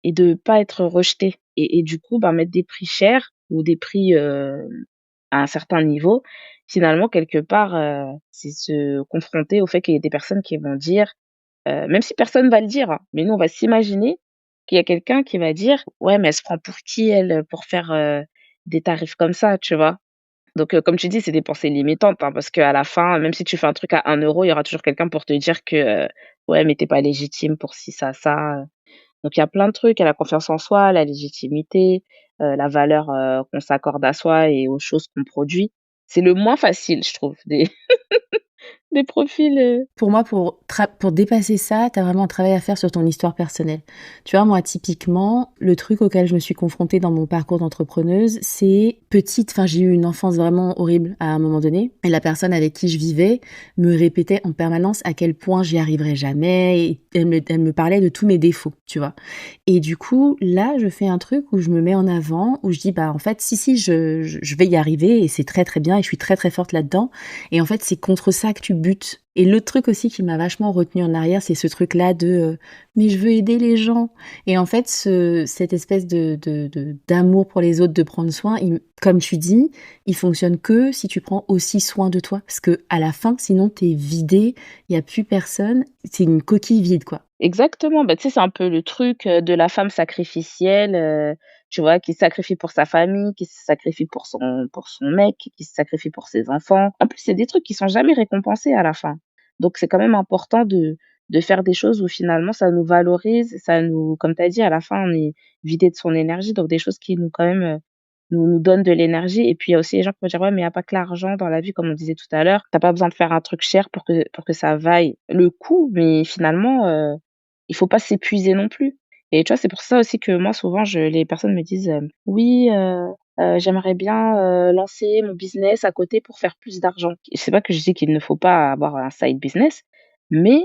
et de pas être rejeté et du coup, bah, mettre des prix chers ou des prix, à un certain niveau, finalement quelque part, c'est se confronter au fait qu'il y ait des personnes qui vont dire, même si personne va le dire, hein, mais nous on va s'imaginer qu'il y a quelqu'un qui va dire: «Ouais, mais elle se prend pour qui elle, pour faire, des tarifs comme ça?» tu vois? Donc, comme tu dis, c'est des pensées limitantes, hein, parce qu'à la fin, même si tu fais un truc à 1 euro, il y aura toujours quelqu'un pour te dire que, «Ouais, mais tu es pas légitime pour ci, ça, ça», donc il y a plein de trucs, il y a la confiance en soi, la légitimité, la valeur, qu'on s'accorde à soi et aux choses qu'on produit. C'est le moins facile, je trouve, des des profils, Pour moi, pour dépasser ça, tu as vraiment un travail à faire sur ton histoire personnelle. Tu vois, moi, typiquement, le truc auquel je me suis confrontée dans mon parcours d'entrepreneuse, c'est petite, enfin, j'ai eu une enfance vraiment horrible à un moment donné. Et la personne avec qui je vivais me répétait en permanence à quel point j'y arriverais jamais. Et elle me parlait de tous mes défauts, tu vois. Et du coup, là, je fais un truc où je me mets en avant, où je dis, bah, en fait, si, je vais y arriver et c'est très, très bien et je suis très, très forte là-dedans. Et en fait, c'est contre ça que tu butes. Et l'autre truc aussi qui m'a vachement retenue en arrière, c'est ce truc-là de mais je veux aider les gens. Et en fait, cette espèce d'amour pour les autres, de prendre soin, comme tu dis, il fonctionne que si tu prends aussi soin de toi. Parce que à la fin, sinon, t'es vidé, il n'y a plus personne, c'est une coquille vide, quoi. exactement, bah, tu sais, c'est un peu le truc, de la femme sacrificielle, tu vois? Qui se sacrifie pour sa famille, qui se sacrifie pour son mec, qui se sacrifie pour ses enfants. En plus, c'est des trucs qui sont jamais récompensés à la fin. Donc c'est quand même important de faire des choses où finalement ça nous valorise, ça nous comme tu as dit, à la fin, on est vidé de son énergie, donc des choses qui nous quand même, nous donnent de l'énergie et puis il y a aussi les gens qui vont dire: «Ouais, mais il y a pas que l'argent dans la vie», comme on disait tout à l'heure. Tu as pas besoin de faire un truc cher pour que ça vaille le coup, mais finalement, il faut pas s'épuiser non plus et tu vois, c'est pour ça aussi que moi souvent les personnes me disent, «Oui, j'aimerais bien, lancer mon business à côté pour faire plus d'argent». C'est pas que je dis qu'il ne faut pas avoir un side business, mais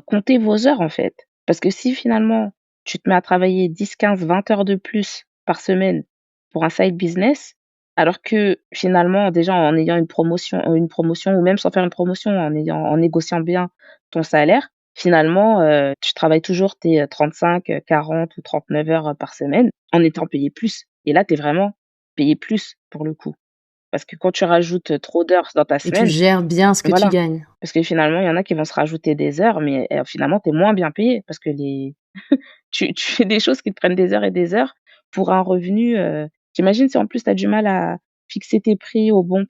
comptez vos heures en fait. Parce que si finalement tu te mets à travailler 10, 15, 20 heures de plus par semaine pour un side business, alors que finalement déjà en ayant une promotion ou même sans faire une promotion, en négociant bien ton salaire, finalement, tu travailles toujours tes, 35, 40 ou 39 heures, par semaine en étant payé plus et là, tu es vraiment payé plus pour le coup. Parce que quand tu rajoutes, trop d'heures dans ta Et tu semaine, gères bien ce que tu voilà, gagnes. parce que finalement, il y en a qui vont se rajouter des heures, mais finalement, tu es moins bien payé parce que tu fais des choses qui te prennent des heures et des heures pour un revenu, j'imagine si en plus tu as du mal à fixer tes prix au bon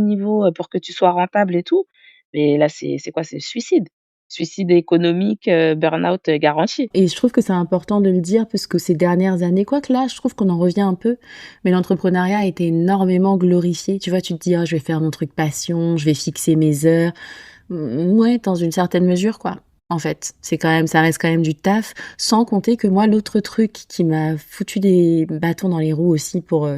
niveau, pour que tu sois rentable et tout, mais là, c'est quoi? C'est le suicide. suicide économique, burn-out, garanti. Et je trouve que c'est important de le dire parce que ces dernières années, quoique là, je trouve qu'on en revient un peu, mais l'entrepreneuriat a été énormément glorifié. Tu vois, tu te dis: «Oh, je vais faire mon truc passion, je vais fixer mes heures». Ouais, dans une certaine mesure, quoi. En fait, c'est quand même, ça reste quand même du taf, sans compter que moi, l'autre truc qui m'a foutu des bâtons dans les roues aussi pour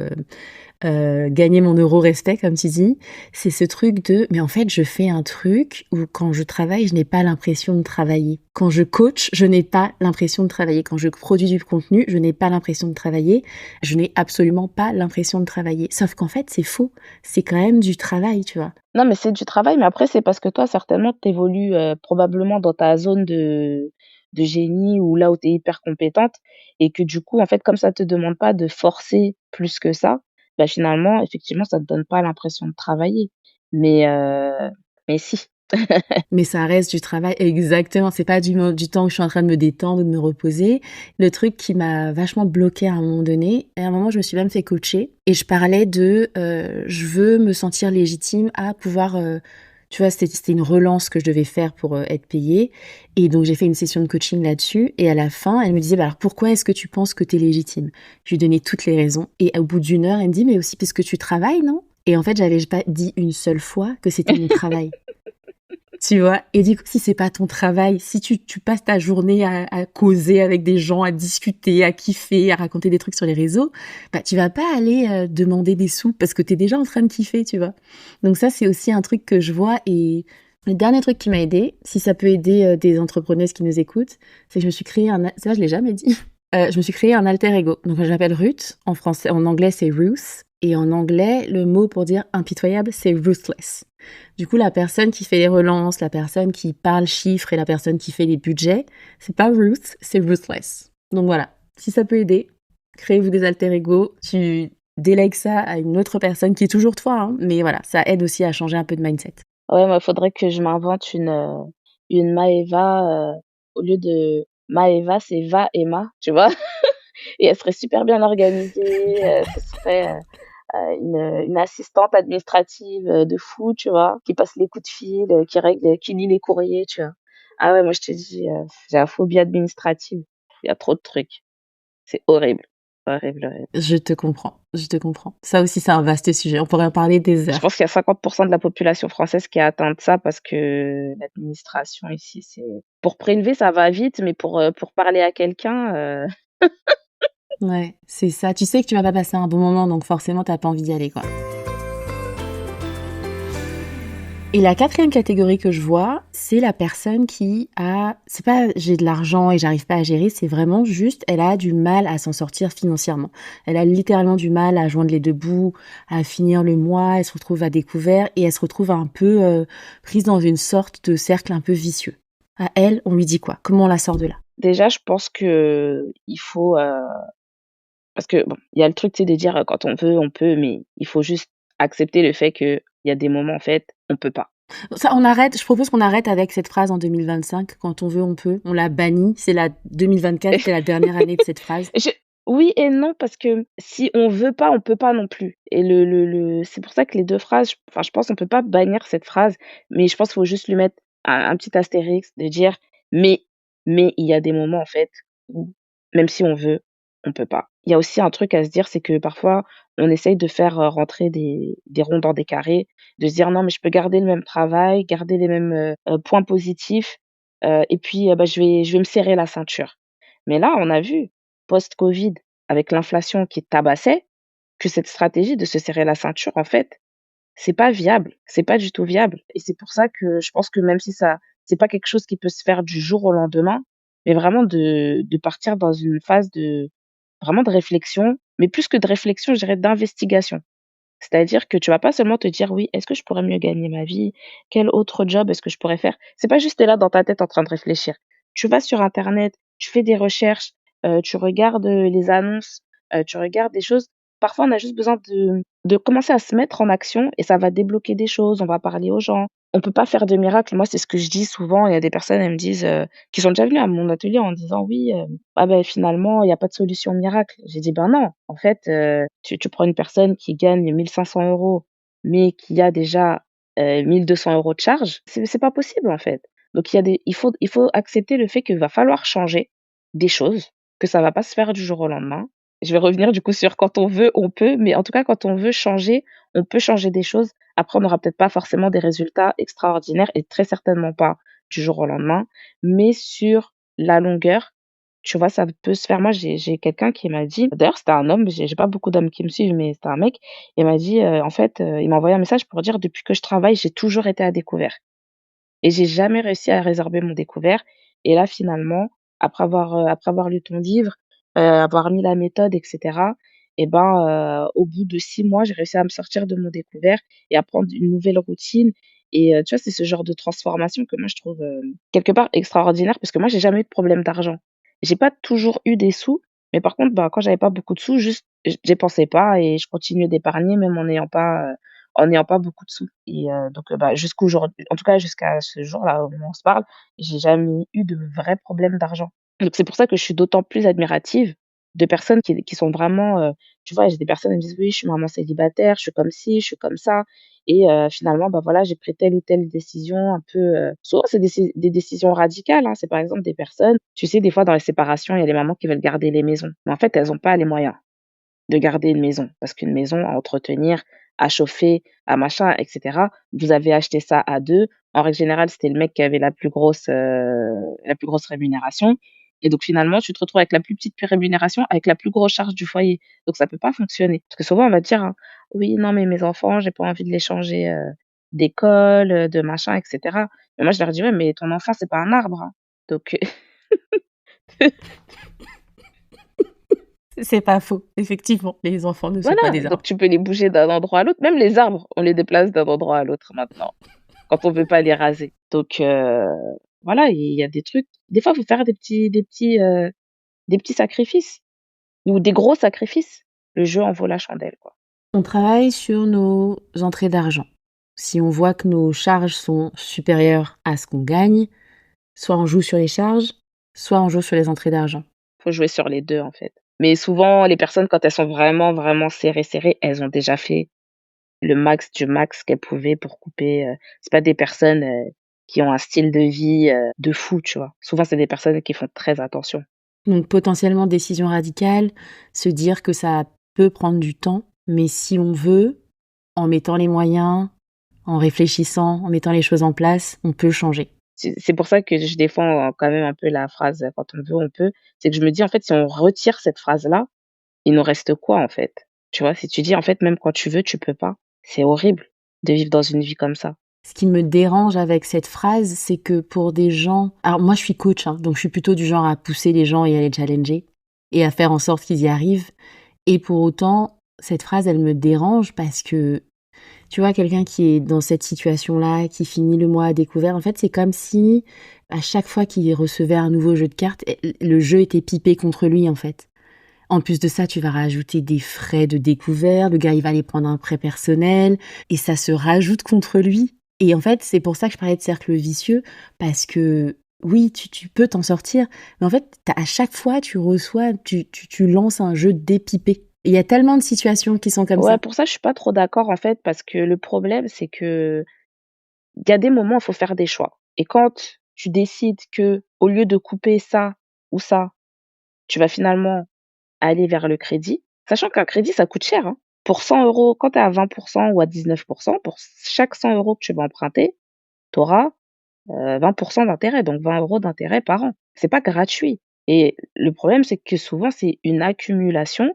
gagner mon euro respect, comme tu dis, c'est ce truc de, mais en fait, je fais un truc où quand je travaille, je n'ai pas l'impression de travailler. Quand je coach, je n'ai pas l'impression de travailler. Quand je produis du contenu, je n'ai pas l'impression de travailler. Je n'ai absolument pas l'impression de travailler. Sauf qu'en fait, c'est faux. C'est quand même du travail, tu vois. Non, mais c'est du travail, mais après, c'est parce que toi, certainement, tu évolues, probablement dans ta zone de génie ou là où tu es hyper compétente et que du coup, en fait, comme ça te demande pas de forcer plus que ça, bah, finalement, effectivement, ça te donne pas l'impression de travailler. Mais mais si. Mais ça reste du travail, exactement. C'est pas du temps où je suis en train de me détendre ou de me reposer. Le truc qui m'a vachement bloquée à un moment donné, et à un moment, je me suis même fait coacher et je parlais de, je veux me sentir légitime à pouvoir, tu vois, c'était une relance que je devais faire pour être payée. Et donc, j'ai fait une session de coaching là-dessus. Et à la fin, elle me disait, bah, alors pourquoi est-ce que tu penses que t'es légitime? Je lui donnais toutes les raisons. Et au bout d'une heure, elle me dit, mais aussi parce que tu travailles, non? Et en fait, j'avais pas dit une seule fois que c'était mon travail. Tu vois? Et du coup, si c'est pas ton travail, si tu passes ta journée à causer avec des gens, à discuter, à kiffer, à raconter des trucs sur les réseaux, bah, tu vas pas aller, demander des sous parce que t'es déjà en train de kiffer, tu vois? Donc ça, c'est aussi un truc que je vois. Et le dernier truc qui m'a aidée, si ça peut aider, des entrepreneuses qui nous écoutent, c'est que je me suis créé ça je l'ai jamais dit. Je me suis créé un alter ego. Donc je m'appelle Ruth, en anglais, c'est Ruth et en anglais, le mot pour dire impitoyable, c'est ruthless. Du coup, la personne qui fait les relances, la personne qui parle chiffres et la personne qui fait les budgets, c'est pas Ruth, c'est ruthless. Donc voilà, si ça peut aider, créez-vous des alter ego, tu délègues ça à une autre personne qui est toujours toi, hein, mais voilà, ça aide aussi à changer un peu de mindset. Ouais, moi, faudrait que je m'invente une Maëva, au lieu de Maëva, c'est Va Emma, tu vois? Et elle serait super bien organisée, ce serait, une assistante administrative, de fou, tu vois? Qui passe les coups de fil, qui règle, qui lit les courriers, tu vois? Ah ouais, moi je te dis, j'ai la phobie administrative. Il y a trop de trucs. C'est horrible. Horrible, horrible. Je te comprends, je te comprends. Ça aussi, c'est un vaste sujet, on pourrait en parler des Je heures. pense qu'il y a 50 de la population française qui est atteinte de ça parce que l'administration ici, c'est pour prélever, ça va vite, mais pour parler à quelqu'un, Ouais, c'est ça. Tu sais que tu vas pas passer un bon moment, donc forcément, t'as pas envie d'y aller, quoi. Et la quatrième catégorie que je vois, c'est la personne qui a, c'est pas j'ai de l'argent et j'arrive pas à gérer, c'est vraiment juste, elle a du mal à s'en sortir financièrement. Elle a littéralement du mal à joindre les deux bouts, à finir le mois, elle se retrouve à découvert et elle se retrouve un peu prise dans une sorte de cercle un peu vicieux. À elle, on lui dit quoi? Comment on la sort de là? déjà, je pense que il faut, parce que bon, il y a le truc, tu sais, de dire, quand on peut, mais il faut juste accepter le fait qu'il y a des moments, en fait, on peut pas. Ça, on arrête, je propose qu'on arrête avec cette phrase en 2025. Quand on veut, on peut. On l'a bannie. C'est la 2024, c'est la dernière année de cette phrase. Je Oui et non, parce que si on veut pas, on peut pas non plus et le c'est pour ça que les 2 phrases, enfin, je pense qu'on peut pas bannir cette phrase, mais je pense qu'il faut juste lui mettre un petit astérix de dire: «Mais il y a des moments, en fait, où même si on veut, on peut pas». Il y a aussi un truc à se dire, c'est que parfois, on essaye de faire, rentrer des ronds dans des carrés, de se dire: «Non, mais je peux garder le même travail, garder les mêmes, points positifs, et puis, bah, je vais me serrer la ceinture». Mais là, on a vu post-Covid, avec l'inflation qui tabassait, que cette stratégie de se serrer la ceinture, en fait, c'est pas viable, c'est pas du tout viable et c'est pour ça que je pense que même si ça c'est pas quelque chose qui peut se faire du jour au lendemain, mais vraiment de partir dans une phase de vraiment de réflexion, mais plus que de réflexion, je dirais d'investigation. C'est-à-dire que tu vas pas seulement te dire: «Oui, est-ce que je pourrais mieux gagner ma vie? Quel autre job est-ce que je pourrais faire?» C'est pas juste tu es là dans ta tête en train de réfléchir. Tu vas sur internet, tu fais des recherches, tu regardes, les annonces, tu regardes des choses. Parfois, on a juste besoin de commencer à se mettre en action et ça va débloquer des choses. On va parler aux gens. On peut pas faire de miracle. Moi, c'est ce que je dis souvent. Il y a des personnes, elles me disent, qui sont déjà venues à mon atelier en disant: «Oui, ah ben finalement, il y a pas de solution miracle». J'ai dit: «Ben non, en fait, tu prends une personne qui gagne 1 500 €, mais qui a déjà, 1 200 € de charges, c'est pas possible, en fait». Donc il faut accepter le fait qu'il va falloir changer des choses, que ça va pas se faire du jour au lendemain. Je vais revenir du coup sur quand on veut, on peut, mais en tout cas quand on veut changer, on peut changer des choses. Après on n'aura peut-être pas forcément des résultats extraordinaires et très certainement pas du jour au lendemain, mais sur la longueur, tu vois, ça peut se faire. Moi j'ai quelqu'un qui m'a dit d'ailleurs c'était un homme, j'ai pas beaucoup d'hommes qui me suivent, mais c'était un mec, il m'a dit, en fait, il m'a envoyé un message pour dire: «Depuis que je travaille, j'ai toujours été à découvert». Et j'ai jamais réussi à résorber mon découvert et là, finalement, après avoir lu ton livre, avoir mis la méthode et cetera et ben, au bout de 6 mois, j'ai réussi à me sortir de mon découvert et à prendre une nouvelle routine et tu vois, c'est ce genre de transformation que moi je trouve, quelque part extraordinaire parce que moi, j'ai jamais eu de problème d'argent. J'ai pas toujours eu des sous, mais par contre, bah, quand j'avais pas beaucoup de sous, juste, j j'y pensais pas et je continuais d'épargner même en n'ayant pas beaucoup de sous et donc bah, jusqu'aujourd'hui en tout cas jusqu'à ce jour-là, au moment où on se parle, j'ai jamais eu de vrais problèmes d'argent. Donc c'est pour ça que je suis d'autant plus admirative de personnes qui sont vraiment, tu vois? J'ai des personnes, elles me disent: «Oui, je suis maman célibataire, je suis comme ci, je suis comme ça» et finalement, bah, voilà, j'ai pris telle ou telle décision un peu, souvent c'est des décisions radicales, hein. C'est par exemple des personnes, tu sais, des fois dans les séparations, il y a les mamans qui veulent garder les maisons, mais en fait, elles ont pas les moyens de garder une maison. Parce qu'une maison à entretenir, à chauffer, à machin et cetera, vous avez acheté ça à 2. En règle générale, c'était le mec qui avait la plus grosse rémunération et donc finalement, tu te retrouves avec la plus petite rémunération, avec la plus grosse charge du foyer. Donc ça peut pas fonctionner. Parce que souvent, on va te dire, hein: «Oui, non, mais mes enfants, j'ai pas envie de les changer, d'école, de machin et cetera». Mais moi, je leur dis: «Ouais, mais ton enfant, c'est pas un arbre, hein». Donc C'est pas faux, effectivement, les enfants ne sont pas voilà, des donc arbres. tu peux les bouger d'un endroit à l'autre. Même les arbres, on les déplace d'un endroit à l'autre maintenant, quand on veut pas les raser. Donc voilà, il y a des trucs des fois, il faut faire des petits sacrifices ou des gros sacrifices. Le jeu en vaut la chandelle, quoi. On travaille sur nos entrées d'argent. Si on voit que nos charges sont supérieures à ce qu'on gagne, soit on joue sur les charges, soit on joue sur les entrées d'argent. Faut jouer sur les 2 en fait. Mais souvent, les personnes, quand elles sont vraiment, vraiment serrées, serrées, elles ont déjà fait le max du max qu'elles pouvaient pour couper, c'est pas des personnes, qui ont un style de vie, de fou, tu vois? Souvent, c'est des personnes qui font très attention. Donc potentiellement décision radicale, se dire que ça peut prendre du temps, mais si on veut, en mettant les moyens, en réfléchissant, en mettant les choses en place, on peut changer. C'est pour ça que je défends, quand même un peu la phrase, «Quand on veut, on peut». C'est que je me dis: «En fait, si on retire cette phrase-là, il nous reste quoi, en fait?» Tu vois? Si tu dis: «En fait, même quand tu veux, tu peux pas», c'est horrible de vivre dans une vie comme ça. Ce qui me dérange avec cette phrase, c'est que pour des gens... Alors moi, je suis coach, hein, donc je suis plutôt du genre à pousser les gens et à les challenger et à faire en sorte qu'ils y arrivent. Et pour autant, cette phrase, elle me dérange parce que, tu vois, quelqu'un qui est dans cette situation-là, qui finit le mois à découvert, en fait, c'est comme si à chaque fois qu'il recevait un nouveau jeu de cartes, le jeu était pipé contre lui, en fait. En plus de ça, tu vas rajouter des frais de découvert, le gars, il va aller prendre un prêt personnel, et ça se rajoute contre lui. Et en fait, c'est pour ça que je parlais de cercle vicieux, parce que oui, tu peux t'en sortir, mais en fait, à chaque fois, tu reçois, tu lances un jeu dépipé. Il y a tellement de situations qui sont comme Ouais, ça. pour ça, je suis pas trop d'accord, en fait, parce que le problème, c'est que il y a des moments, il faut faire des choix et quand tu décides que au lieu de couper ça ou ça, tu vas finalement aller vers le crédit, sachant qu'un crédit, ça coûte cher, hein. Pour 100 €, quand tu es à 20 ou à 19 pour chaque 100 € que tu vas emprunter, tu auras, 20 d'intérêt, donc 20 € d'intérêt par an. C'est pas gratuit et le problème, c'est que souvent, c'est une accumulation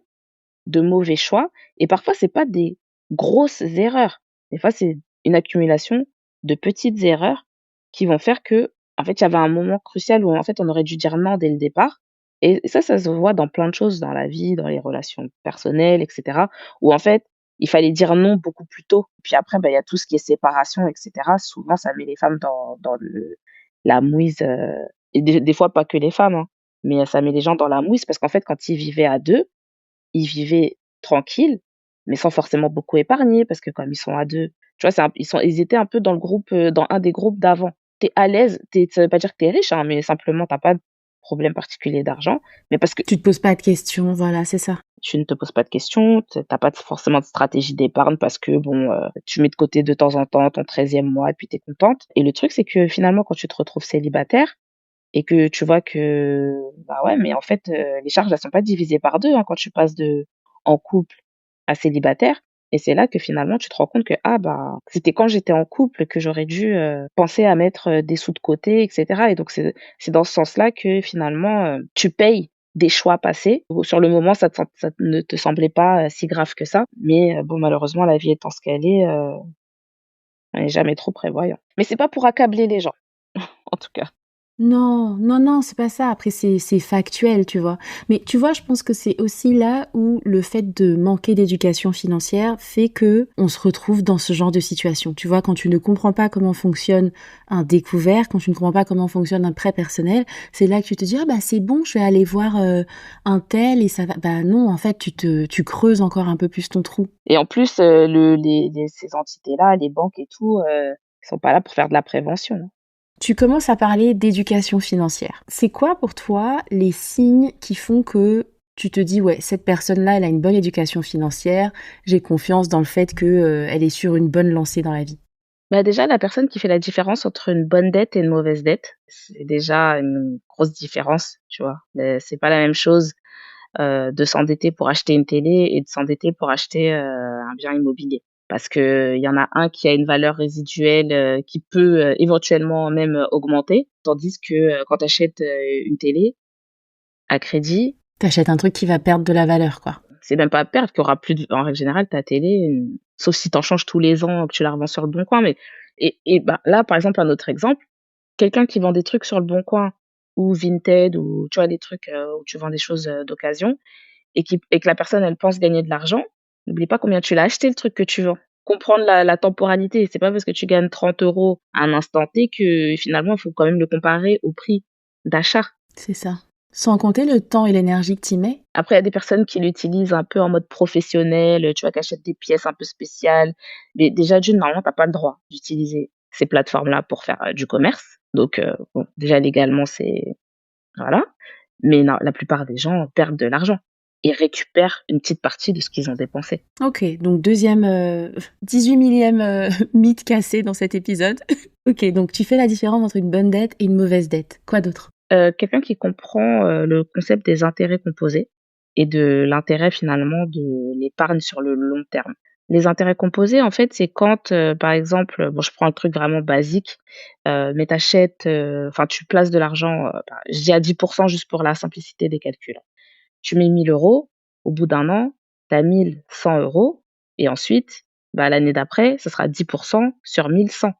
de mauvais choix et parfois, c'est pas des grosses erreurs. Des fois, c'est une accumulation de petites erreurs qui vont faire que, en fait, il y avait un moment crucial où, en fait, on aurait dû dire non dès le départ et ça se voit dans plein de choses dans la vie, dans les relations personnelles et cetera, où, en fait, il fallait dire non beaucoup plus tôt. Puis après, bah, il y a tout ce qui est séparation et cetera. Souvent, ça met les femmes dans la mouise, et des fois, pas que les femmes, hein, mais ça met les gens dans la mouise parce qu'en fait, quand ils vivaient à 2 ils vivaient tranquilles, mais sans forcément beaucoup épargner parce que comme ils sont à 2, tu vois, ils étaient un peu dans le groupe, dans un des groupes d'avant. Tu es à l'aise, ça veut pas dire que tu es riche, hein, mais simplement tu as pas de problème particulier d'argent, mais parce que Tu te poses pas de questions, voilà, c'est ça. tu ne te poses pas de questions, t'as pas forcément de stratégie d'épargne parce que bon, tu mets de côté de temps en temps ton 13e mois et puis tu es contente. Et le truc, c'est que finalement, quand tu te retrouves célibataire et que tu vois que, bah ouais, mais en fait, les charges, elles sont pas divisées par 2 hein, quand tu passes de en couple à célibataire. Et c'est là que finalement tu te rends compte que, ah bah, c'était quand j'étais en couple que j'aurais dû, penser à mettre, des sous de côté et cetera. Et donc c'est dans ce sens-là que finalement, tu payes des choix passés. Sur le moment, ça ne te semblait pas, si grave que ça, mais bon, malheureusement, la vie étant ce qu'elle est, on n'est jamais trop prévoyant. Mais c'est pas pour accabler les gens, en tout cas. Non, non, non, c'est pas ça. Après, c'est factuel, tu vois. Mais tu vois, je pense que c'est aussi là où le fait de manquer d'éducation financière fait que on se retrouve dans ce genre de situation. Tu vois, quand tu ne comprends pas comment fonctionne un découvert, quand tu ne comprends pas comment fonctionne un prêt personnel, c'est là que tu te dis, ah bah c'est bon, je vais aller voir un tel et ça va. Bah non, en fait, tu creuses encore un peu plus ton trou. Et en plus, ces entités-là, les banques et tout, ils sont pas là pour faire de la prévention, hein. Tu commences à parler d'éducation financière. C'est quoi pour toi les signes qui font que tu te dis ouais, cette personne-là, elle a une bonne éducation financière, j'ai confiance dans le fait que elle est sur une bonne lancée dans la vie. Bah, déjà, la personne qui fait la différence entre une bonne dette et une mauvaise dette, c'est déjà une grosse différence, tu vois? C'est pas la même chose, de s'endetter pour acheter une télé et de s'endetter pour acheter, un bien immobilier. Parce qu'il y en a un qui a une valeur résiduelle, qui peut, éventuellement même, augmenter, tandis que, quand tu achètes, une télé à crédit, T'achètes un truc qui va perdre de la valeur, quoi. c'est même pas à perdre, qu'il y aura plus de en règle générale, ta télé, sauf si tu en changes tous les ans, que tu la revends sur le bon coin, mais et bah, là, par exemple, un autre exemple, quelqu'un qui vend des trucs sur le bon coin ou Vinted ou tu vois, des trucs, où tu vends des choses, d'occasion et que la personne, elle pense gagner de l'argent, n'oublie pas combien tu l'as acheté le truc que tu vends. Comprendre la temporalité, c'est pas parce que tu gagnes 30 € à un instant T que finalement, il faut quand même le comparer au prix d'achat. C'est ça. Sans compter le temps et l'énergie que t'y mets. Après, il y a des personnes qui l'utilisent un peu en mode professionnel, tu vois, qui achètent des pièces un peu spéciales. Mais déjà, d'une, normalement, tu pas le droit d'utiliser ces plateformes-là pour faire, du commerce. Donc, bon, déjà légalement, c'est voilà. Mais non, la plupart des gens perdent de l'argent et récupèrent une petite partie de ce qu'ils ont dépensé. Ok, donc deuxième 18 millième mythe cassé dans cet épisode. Ok, donc tu fais la différence entre une bonne dette et une mauvaise dette. Quoi d'autre? Quelqu'un qui comprend, le concept des intérêts composés et de l'intérêt finalement de l'épargne sur le long terme. Les intérêts composés, en fait, c'est quand, par exemple, bon, je prends un truc vraiment basique, mais enfin, tu places de l'argent, bah, je dis à 10 juste pour la simplicité des calculs. Tu mets 1 000 €, au bout d'un an, tu as 1 100 € et ensuite, bah, l'année d'après, ce sera 10 sur 1 100.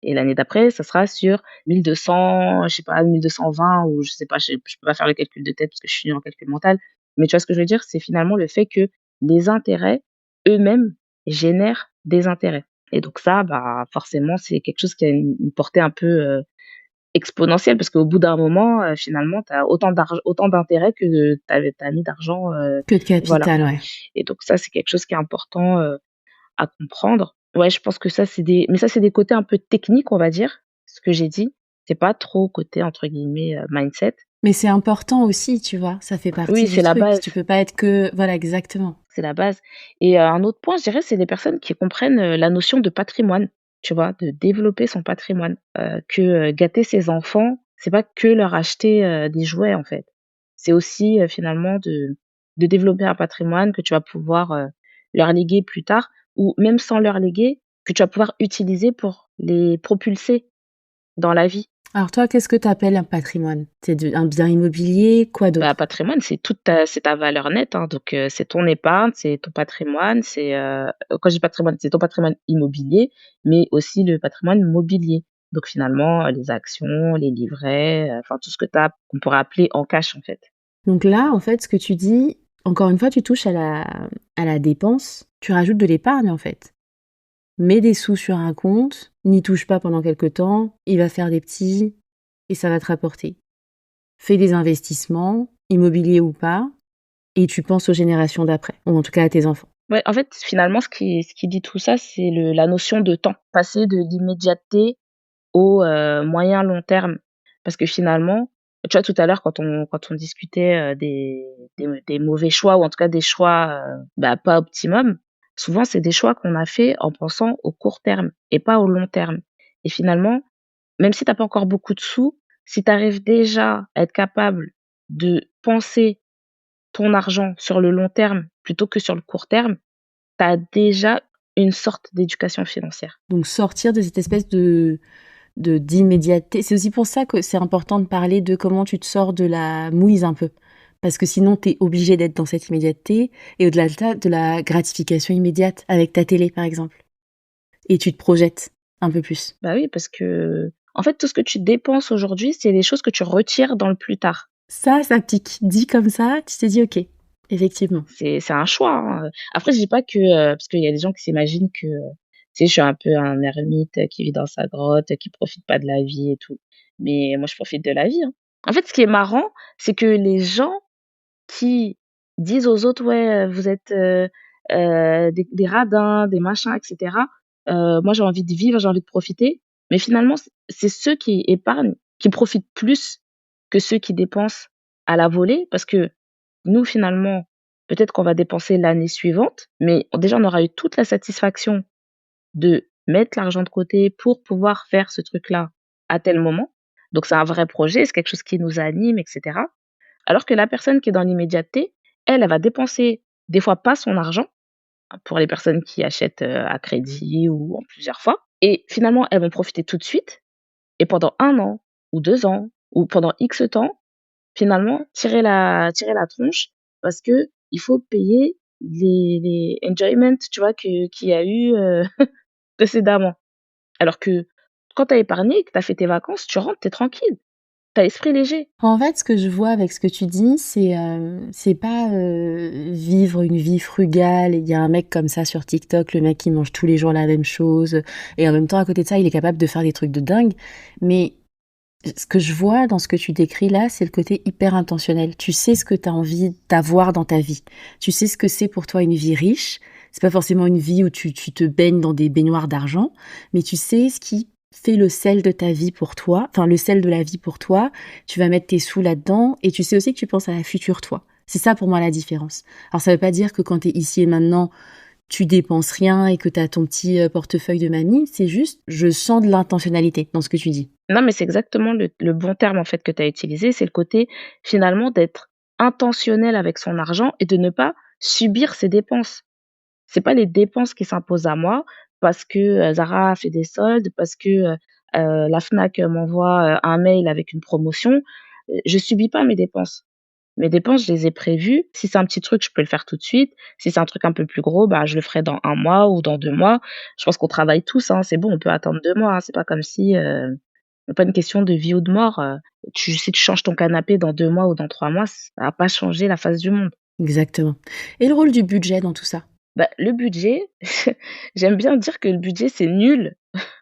Et l'année d'après, ça sera sur 1 200, je sais pas, 1 220 ou je sais pas, je peux pas faire le calcul de tête parce que je suis nulle en calcul mental. Mais tu vois ce que je veux dire? C'est finalement le fait que les intérêts eux-mêmes génèrent des intérêts. Et donc ça, bah, forcément, c'est quelque chose qui a une portée un peu, exponentielle parce qu'au bout d'un moment, finalement, tu as autant d'intérêts que tu as mis d'argent, Que de voilà. capital, ouais. Et donc ça, c'est quelque chose qui est important, à comprendre. Ouais, je pense que ça, c'est des côtés un peu techniques, on va dire, ce que j'ai dit. C'est pas trop côté, entre guillemets, «mindset». Mais c'est important aussi, tu vois, ça fait Oui, partie du c'est la truc. base, Tu peux pas être que... Voilà, exactement. c'est la base et un autre point, je dirais, c'est les personnes qui comprennent, la notion de patrimoine, tu vois? De développer son patrimoine, que, gâter ses enfants, c'est pas que leur acheter, des jouets, en fait. C'est aussi, finalement de développer un patrimoine que tu vas pouvoir, leur léguer plus tard ou même sans leur léguer, que tu vas pouvoir utiliser pour les propulser dans la vie. Alors toi, qu'est-ce que tu appelles un patrimoine? Un bien immobilier, quoi Bah, d'autre? patrimoine, c'est ta valeur nette, hein, donc c'est ton épargne, c'est ton patrimoine, quand je dis patrimoine, c'est ton patrimoine immobilier, mais aussi le patrimoine mobilier. Donc finalement, les actions, les livrets, enfin tout ce que tu as qu'on pourrait appeler en cash, en fait. Donc là, en fait, ce que tu dis, encore une fois, tu touches à la dépense, tu rajoutes de l'épargne, en fait. Mets des sous sur un compte, n'y touche pas pendant quelque temps, il va faire des petits et ça va te rapporter. Fais des investissements, immobiliers ou pas, et tu penses aux générations d'après, ou en tout cas à tes enfants. Ouais, en fait, finalement, ce qui dit tout ça, c'est la notion de temps. Passer de l'immédiateté au moyen long terme. Parce que finalement, Tu vois, tout à l'heure, quand on discutait, des mauvais choix ou en tout cas des choix, bah, pas optimum, souvent c'est des choix qu'on a fait en pensant au court terme et pas au long terme et finalement, même si tu as pas encore beaucoup de sous, si tu arrives déjà à être capable de penser ton argent sur le long terme plutôt que sur le court terme, tu as déjà une sorte d'éducation financière. Donc sortir de cette espèce de d'immédiateté. C'est aussi pour ça que c'est important de parler de comment tu te sors de la mouise un peu. Parce que sinon, t'es obligé d'être dans cette immédiateté et au-delà de ça, de la gratification immédiate avec ta télé, par exemple. Et tu te projettes un peu plus. Bah oui, parce que en fait, tout ce que tu dépenses aujourd'hui, c'est les choses que tu retires dans le plus tard. Ça pique. Dit comme ça, tu te dis ok, effectivement. C'est un choix, hein. Après, je dis pas que, parce qu'il y a des gens qui s'imaginent que, tu sais, je suis un peu un ermite qui vit dans sa grotte, qui profite pas de la vie et tout. Mais moi, je profite de la vie, hein. En fait, ce qui est marrant, c'est que les gens qui disent aux autres: «Ouais, vous êtes, des radins, des machins et cetera». Moi, j'ai envie de vivre, j'ai envie de profiter. Mais finalement, c'est ceux qui épargnent, qui profitent plus que ceux qui dépensent à la volée. Parce que nous, finalement, peut-être qu'on va dépenser l'année suivante, mais déjà, on aura eu toute la satisfaction de mettre l'argent de côté pour pouvoir faire ce truc-là à tel moment. Donc c'est un vrai projet, c'est quelque chose qui nous anime et cetera. Alors que la personne qui est dans l'immédiateté, elle, elle va dépenser des fois pas son argent, pour les personnes qui achètent, à crédit ou en plusieurs fois et finalement, elles vont profiter tout de suite et pendant 1 an ou 2 ans ou pendant X temps, finalement, tirer la tronche parce que il faut payer les enjoyments, tu vois, qu'il y a eu, précédemment. Alors que quand tu as épargné, que tu as fait tes vacances, tu rentres, tu es tranquille, tu as l'esprit léger. En fait, ce que je vois avec ce que tu dis, c'est pas vivre une vie frugale. Il y a un mec comme ça sur TikTok, le mec qui mange tous les jours la même chose, et en même temps, à côté de ça, il est capable de faire des trucs de dingue. Mais ce que je vois dans ce que tu décris là, c'est le côté hyper intentionnel. Tu sais ce que tu as envie d'avoir dans ta vie. Tu sais ce que c'est pour toi une vie riche. C'est pas forcément une vie où tu te baignes dans des baignoires d'argent, mais tu sais ce qui fait le sel de ta vie pour toi, enfin le sel de la vie pour toi. Tu vas mettre tes sous là-dedans et tu sais aussi que tu penses à la future toi. C'est ça pour moi la différence. Alors ça veut pas dire que quand tu es ici et maintenant, tu dépenses rien et que tu as ton petit portefeuille de mamie, c'est juste, je sens de l'intentionnalité dans ce que tu dis. Non, mais c'est exactement le bon terme, en fait, que tu as utilisé. C'est le côté, finalement, d'être intentionnel avec son argent et de ne pas subir ses dépenses. C'est pas les dépenses qui s'imposent à moi parce que, Zara a fait des soldes, parce que, la Fnac, m'envoie, un mail avec une promotion. Je subis pas mes dépenses. Mes dépenses, je les ai prévues. Si c'est un petit truc, je peux le faire tout de suite. Si c'est un truc un peu plus gros, bah, je le ferai dans 1 mois ou dans 2 mois. Je pense qu'on travaille tous, hein, c'est bon, on peut attendre 2 mois, hein. C'est pas comme si, c'est pas une question de vie ou de mort, si tu changes ton canapé dans 2 mois ou dans 3 mois, ça va pas changer la face du monde. Exactement. Et le rôle du budget dans tout ça? Bah, le budget, j'aime bien dire que le budget, c'est nul,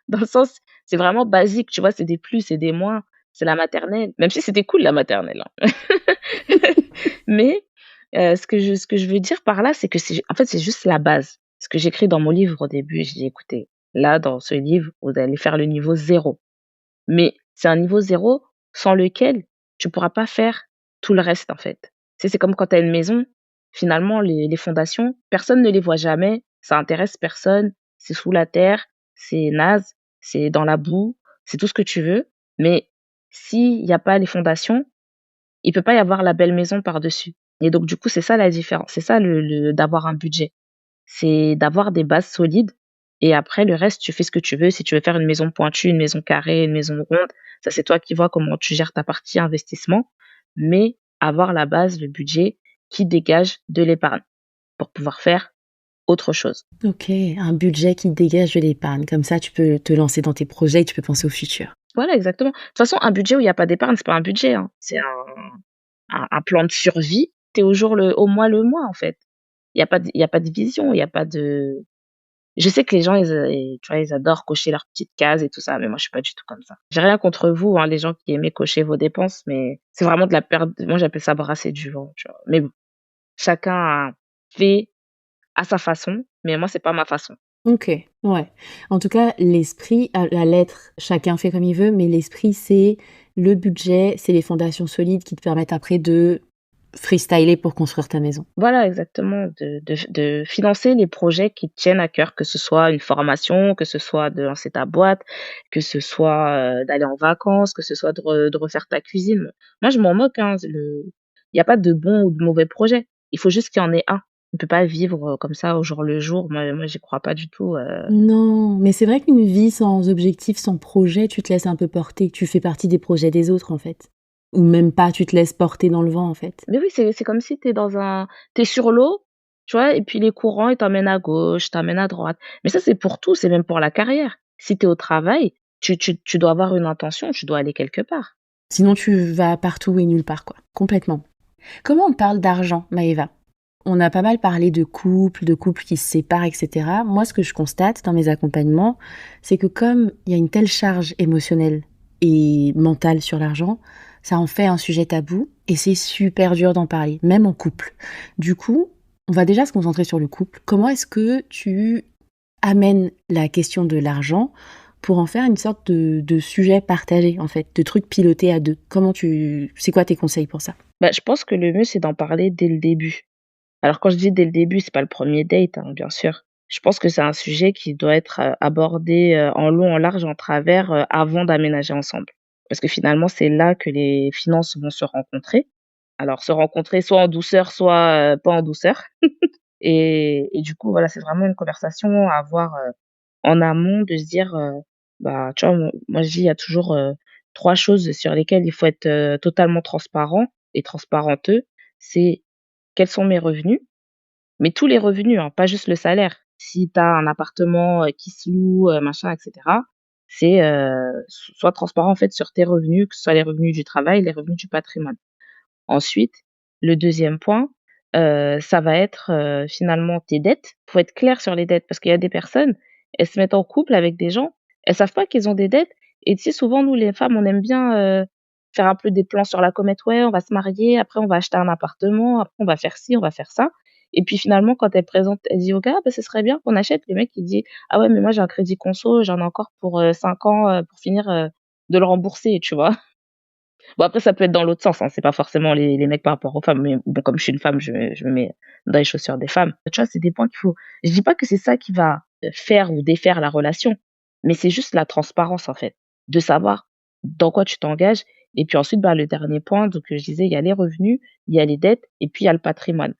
dans le sens, c'est vraiment basique, tu vois? C'est des plus et des moins, c'est la maternelle, même si c'était cool la maternelle, hein. Mais, ce que je veux dire par là, c'est que c'est en fait, c'est juste la base. Ce que j'écris dans mon livre au début, je dis: «Écoutez, là, dans ce livre, vous allez faire le niveau 0». Mais c'est un niveau 0 sans lequel tu pourras pas faire tout le reste, en fait. Tu sais, c'est comme quand tu as une maison, finalement les fondations, personne ne les voit jamais, ça intéresse personne, c'est sous la terre, c'est naze, c'est dans la boue, c'est tout ce que tu veux, mais s'il y a pas les fondations, il peut pas y avoir la belle maison par-dessus et donc du coup, c'est ça la différence, c'est ça le d'avoir un budget. C'est d'avoir des bases solides et après le reste, tu fais ce que tu veux. Si tu veux faire une maison pointue, une maison carrée, une maison ronde, ça c'est toi qui vois comment tu gères ta partie investissement, mais avoir la base, le budget qui dégage de l'épargne pour pouvoir faire autre chose. OK, un budget qui dégage de l'épargne. Comme ça, tu peux te lancer dans tes projets et tu peux penser au futur. Voilà, exactement. De toute façon, un budget où il y a pas d'épargne, c'est pas un budget, hein. C'est un plan de survie. Tu es au mois le mois, en fait. Il y a pas de vision, il y a pas de je sais que les gens, tu vois, ils adorent cocher leurs petites cases et tout ça, mais moi, je suis pas du tout comme ça. J'ai rien contre vous, hein, les gens qui aimez cocher vos dépenses, mais c'est vraiment de la perte. Moi, j'appelle ça brasser du vent, tu vois. Mais bon, chacun fait à sa façon, mais moi, c'est pas ma façon. OK, ouais. En tout cas, l'esprit, la lettre, chacun fait comme il veut, mais l'esprit, c'est le budget, c'est les fondations solides qui te permettent après de freestyler pour construire ta maison. Voilà, exactement, de financer les projets qui te tiennent à cœur, que ce soit une formation, que ce soit de lancer ta boîte, que ce soit, d'aller en vacances, que ce soit de refaire ta cuisine. Moi, je m'en moque, hein, il y a pas de bon ou de mauvais projet. Il faut juste qu'il y en ait un. On peut pas vivre, comme ça au jour le jour. Moi, j'y crois pas du tout. Non, mais c'est vrai qu'une vie sans objectif, sans projet, tu te laisses un peu porter. Tu fais partie des projets des autres, en fait. Ou même pas, tu te laisses porter dans le vent, en fait. Mais oui, c'est comme si t'es sur l'eau, tu vois? Et puis les courants, ils t'emmènent à gauche, t'emmènent à droite. Mais ça, c'est pour tout, c'est même pour la carrière. Si tu es au travail, tu dois avoir une intention, tu dois aller quelque part. Sinon, tu vas partout et nulle part, quoi. Complètement. Comment on parle d'argent, Maëva? On a pas mal parlé de couples qui se séparent, etc. Moi, ce que je constate dans mes accompagnements, c'est que comme il y a une telle charge émotionnelle et mentale sur l'argent, ça en fait un sujet tabou et c'est super dur d'en parler, même en couple. Du coup, on va déjà se concentrer sur le couple. Comment est-ce que tu amènes la question de l'argent pour en faire une sorte de sujet partagé, en fait, de trucs pilotés à deux? C'est quoi tes conseils pour ça? Bah, je pense que le mieux, c'est d'en parler dès le début. Alors quand je dis dès le début, c'est pas le premier date, hein, bien sûr. Je pense que c'est un sujet qui doit être, abordé, en long, en large, en travers, avant d'aménager ensemble. Parce que finalement, c'est là que les finances vont se rencontrer. Alors se rencontrer soit en douceur, soit, pas en douceur. Et du coup, voilà, c'est vraiment une conversation à avoir, en amont, de se dire, bah, tu vois, moi je dis: «Il y a toujours, 3 choses sur lesquelles il faut être, totalement transparent et transparenteux». C'est: quels sont mes revenus? Mais tous les revenus, hein, pas juste le salaire. Si tu as un appartement, qui se loue, machin et cetera, c'est, sois transparent, en fait, sur tes revenus, que ce soit les revenus du travail, les revenus du patrimoine. Ensuite, le deuxième point, ça va être, finalement tes dettes. Faut être clair sur les dettes parce qu'il y a des personnes, elles se mettent en couple avec des gens, elles savent pas qu'elles ont des dettes et tu sais, souvent, nous, les femmes, on aime bien, faire un peu des plans sur la comète. Ouais, on va se marier, après on va acheter un appartement, après on va faire ci, on va faire ça et puis finalement, quand elle dit au gars: «Ah bah, ce serait bien qu'on achète». Le mec, il dit: «Ah ouais, mais moi j'ai un crédit conso, j'en ai encore pour, 5 ans, pour finir, de le rembourser», tu vois? Bon après ça peut être dans l'autre sens, hein, c'est pas forcément les mecs par rapport aux femmes, mais bon comme je suis une femme, je me mets dans les chaussures des femmes. Tu vois, c'est des points qu'il faut je dis pas que c'est ça qui va, faire ou défaire la relation, mais c'est juste la transparence en fait, de savoir dans quoi tu t'engages et puis ensuite, bah, le dernier point donc je disais, il y a les revenus, il y a les dettes et puis il y a le patrimoine.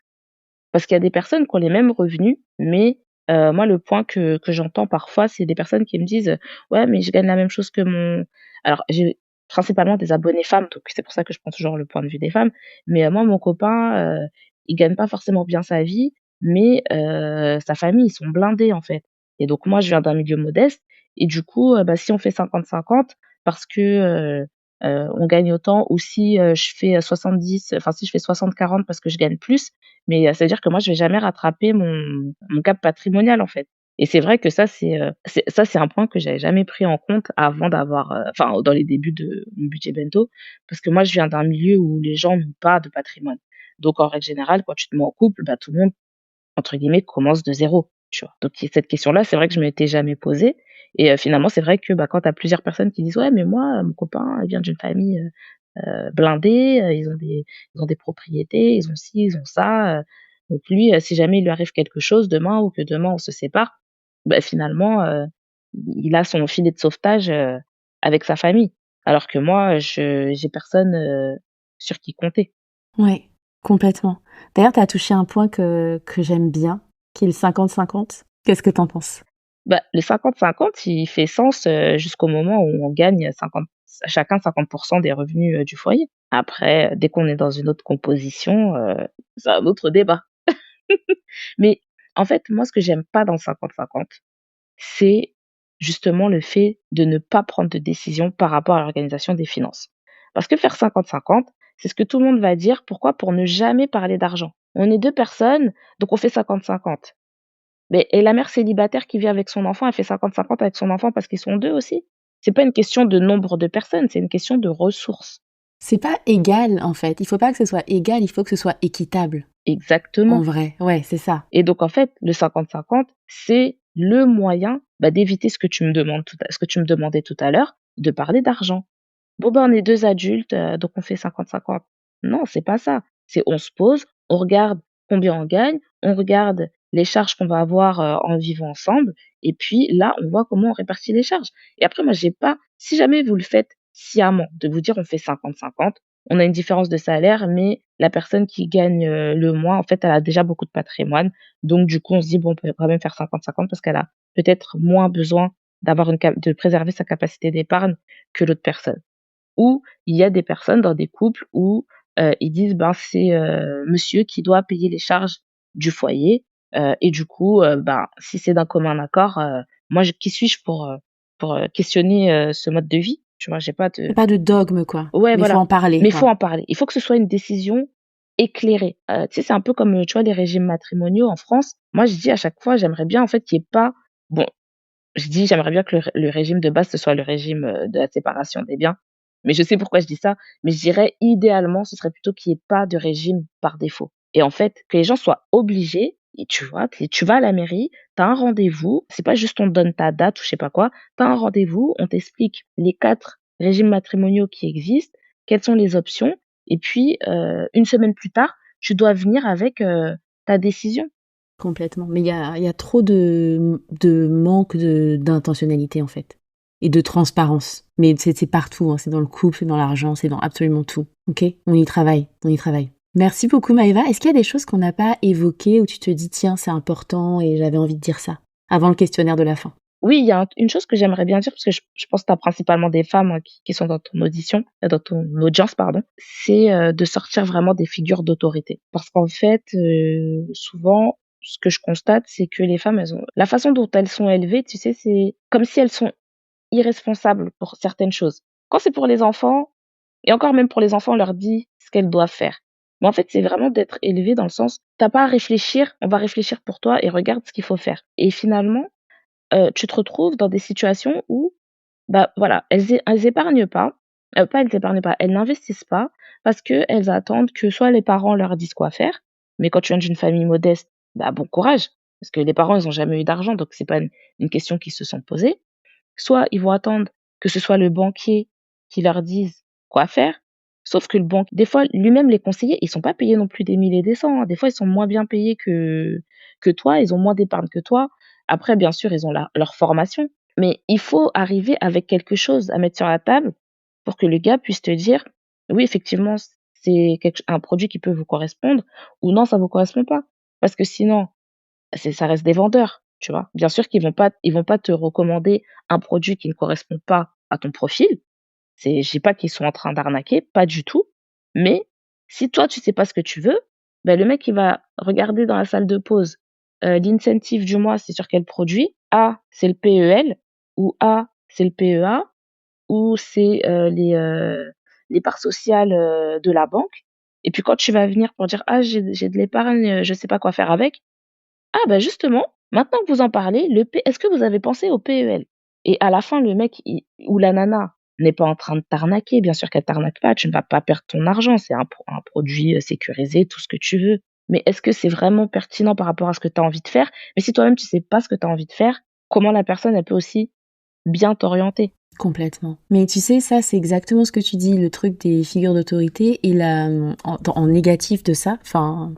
Parce qu'il y a des personnes qui ont les mêmes revenus, mais moi le point que j'entends parfois, c'est des personnes qui me disent: «Ouais, mais je gagne la même chose que mon». Alors j'ai principalement des abonnés femmes, donc c'est pour ça que je prends toujours le point de vue des femmes, mais moi mon copain, il gagne pas forcément bien sa vie, mais sa famille, ils sont blindés en fait et donc moi je viens d'un milieu modeste et du coup, bah, si on fait 50-50 parce que, on gagne autant ou si, je fais, 70 enfin si je fais 60-40 parce que je gagne plus, mais ça veut dire que moi, je vais jamais rattraper mon gap patrimonial, en fait et c'est vrai que ça, c'est un point que j'avais jamais pris en compte avant d'avoir, enfin, dans les débuts de mon budget bento, parce que moi, je viens d'un milieu où les gens n'ont pas de patrimoine. Donc en règle générale, quand tu te mets en couple, bah, tout le monde, entre guillemets, «commence de zéro», tu vois? Donc cette question-là, c'est vrai que je ne m'étais jamais posée et finalement, c'est vrai que, bah, quand tu as plusieurs personnes qui disent: «Ouais, mais moi, mon copain, il vient d'une famille, blindés, ils ont des propriétés, ils ont ci, ils ont ça, donc lui, si jamais il lui arrive quelque chose demain ou que demain on se sépare, bah, finalement, il a son filet de sauvetage, avec sa famille. Alors que moi, je j'ai personne, sur qui compter. Ouais, complètement. D'ailleurs, tu as touché un point que j'aime bien, qui est le 50-50. Qu'est-ce que tu en penses? Bah, le 50-50, il fait sens, jusqu'au moment où on gagne 50 chacun 50 des revenus, du foyer. Après, dès qu'on est dans une autre composition, c'est un autre débat. Mais en fait, moi, ce que j'aime pas dans le 50-50, c'est justement le fait de ne pas prendre de décision par rapport à l'organisation des finances. Parce que faire 50-50, c'est ce que tout le monde va dire. Pourquoi? Pour ne jamais parler d'argent. On est 2 personnes, donc on fait 50-50. Mais et la mère célibataire qui vit avec son enfant, elle fait 50-50 avec son enfant parce qu'ils sont 2 aussi? C'est pas une question de nombre de personnes, c'est une question de ressources. C'est pas égal, en fait. Il faut pas que ce soit égal, il faut que ce soit équitable. En Exactement. vrai, ouais, c'est ça. Et donc en fait, le 50-50, c'est le moyen, d'éviter ce que tu me demandais tout à l'heure, de parler d'argent. Bon, on est 2 adultes, donc on fait 50-50. Non, c'est pas ça. C'est on se pose, on regarde combien on gagne, on regarde les charges qu'on va avoir, en vivant ensemble et puis là, on voit comment on répartit les charges et après moi j'ai pas si jamais vous le faites sciemment, de vous dire: «On fait 50-50, on a une différence de salaire, mais la personne qui gagne, le moins, en fait, elle a déjà beaucoup de patrimoine, donc du coup, on se dit: "Bon, on peut quand même faire 50-50 parce qu'elle a peut-être moins besoin d'avoir une cap de préserver sa capacité d'épargne que l'autre personne"». Ou il y a des personnes dans des couples où, ils disent: «Ben, c'est, monsieur qui doit payer les charges du foyer», et du coup, si c'est d'un commun accord, moi je qui suis-je pour, questionner, ce mode de vie? Tu vois? J'ai pas Il y a de pas de dogme, quoi, ouais, mais il faut voilà, en parler, mais il faut quoi. en parler. Il faut que ce soit une décision éclairée. Tu sais, c'est un peu comme, tu vois, les régimes matrimoniaux en France. Moi, je dis à chaque fois, j'aimerais bien en fait qu'il y ait pas bon, je dis: «J'aimerais bien que le régime de base, ce soit le régime, de la séparation des biens». Mais je sais pourquoi je dis ça, mais je dirais idéalement, ce serait plutôt qu'il y ait pas de régime par défaut et en fait, que les gens soient obligés et tu vois, tu vas à la mairie, tu as un rendez-vous, c'est pas juste on te donne ta date ou je sais pas quoi, tu as un rendez-vous, on t'explique les 4 régimes matrimoniaux qui existent, quelles sont les options et puis, 1 semaine plus tard, tu dois venir avec, ta décision. Complètement, mais il y a trop de manque d'intentionnalité, en fait et de transparence. Mais c'est partout, hein, c'est dans le couple, c'est dans l'argent, c'est dans absolument tout, OK? On y travaille, on y travaille. Merci beaucoup Maëva. Est-ce qu'il y a des choses qu'on n'a pas évoquées où tu te dis: «Tiens, c'est important et j'avais envie de dire ça», avant le questionnaire de la fin? Oui, il y a une chose que j'aimerais bien dire, parce que je pense que tu as principalement des femmes, hein, qui sont dans ton audition, dans ton audience, pardon, c'est, de sortir vraiment des figures d'autorité. Parce qu'en fait, souvent, ce que je constate, c'est que les femmes, elles ont la façon dont elles sont élevées, tu sais, c'est comme si elles sont irresponsables pour certaines choses. Quand c'est pour les enfants et encore même pour les enfants, on leur dit ce qu'elles doivent faire. Mais en fait, c'est vraiment d'être élevé dans le sens, tu as pas à réfléchir, on va réfléchir pour toi et regarde ce qu'il faut faire. Et finalement, tu te retrouves dans des situations où, voilà, elles épargnent pas elles épargnent pas, elles n'investissent pas parce qu'elles attendent que soit les parents leur disent quoi faire, mais quand tu viens d'une famille modeste, bon courage, parce que les parents, ils ont jamais eu d'argent, donc c'est pas une question qu'ils se sont posées. Soit ils vont attendre que ce soit le banquier qui leur dise quoi faire, sauf que le banque des fois, lui-même les conseillers, ils sont pas payés non plus des milliers et des cents, hein. Des fois, ils sont moins bien payés que toi, ils ont moins d'épargne que toi. Après, bien sûr, ils ont leur formation, mais il faut arriver avec quelque chose à mettre sur la table pour que le gars puisse te dire: «Oui, effectivement, c'est un produit qui peut vous correspondre» ou «Non, ça vous correspond pas». Parce que sinon, ça reste des vendeurs, tu vois? Bien sûr qu'ils vont pas te recommander un produit qui ne correspond pas à ton profil. Je dis pas qu'ils sont en train d'arnaquer, pas du tout. Mais si toi, tu sais pas ce que tu veux, le mec, il va regarder dans la salle de pause, l'incentive du mois, c'est sur quel produit. Ah, c'est le PEL ou ah, c'est le PEA ou c'est, les parts sociales, de la banque et puis quand tu vas venir pour dire: «Ah, j'ai de l'épargne, je sais pas quoi faire avec», ah justement, maintenant que vous en parlez, le P est-ce que vous avez pensé au PEL? Et à la fin, le mec il ou la nana n'est pas en train de t'arnaquer, bien sûr qu'elle t'arnaque pas, tu ne vas pas perdre ton argent, c'est un produit, sécurisé, tout ce que tu veux. Mais est-ce que c'est vraiment pertinent par rapport à ce que tu as envie de faire? Mais si toi-même tu sais pas ce que tu as envie de faire, comment la personne elle peut aussi bien t'orienter? Complètement. Mais tu sais, ça, c'est exactement ce que tu dis, le truc des figures d'autorité et en négatif de ça, enfin,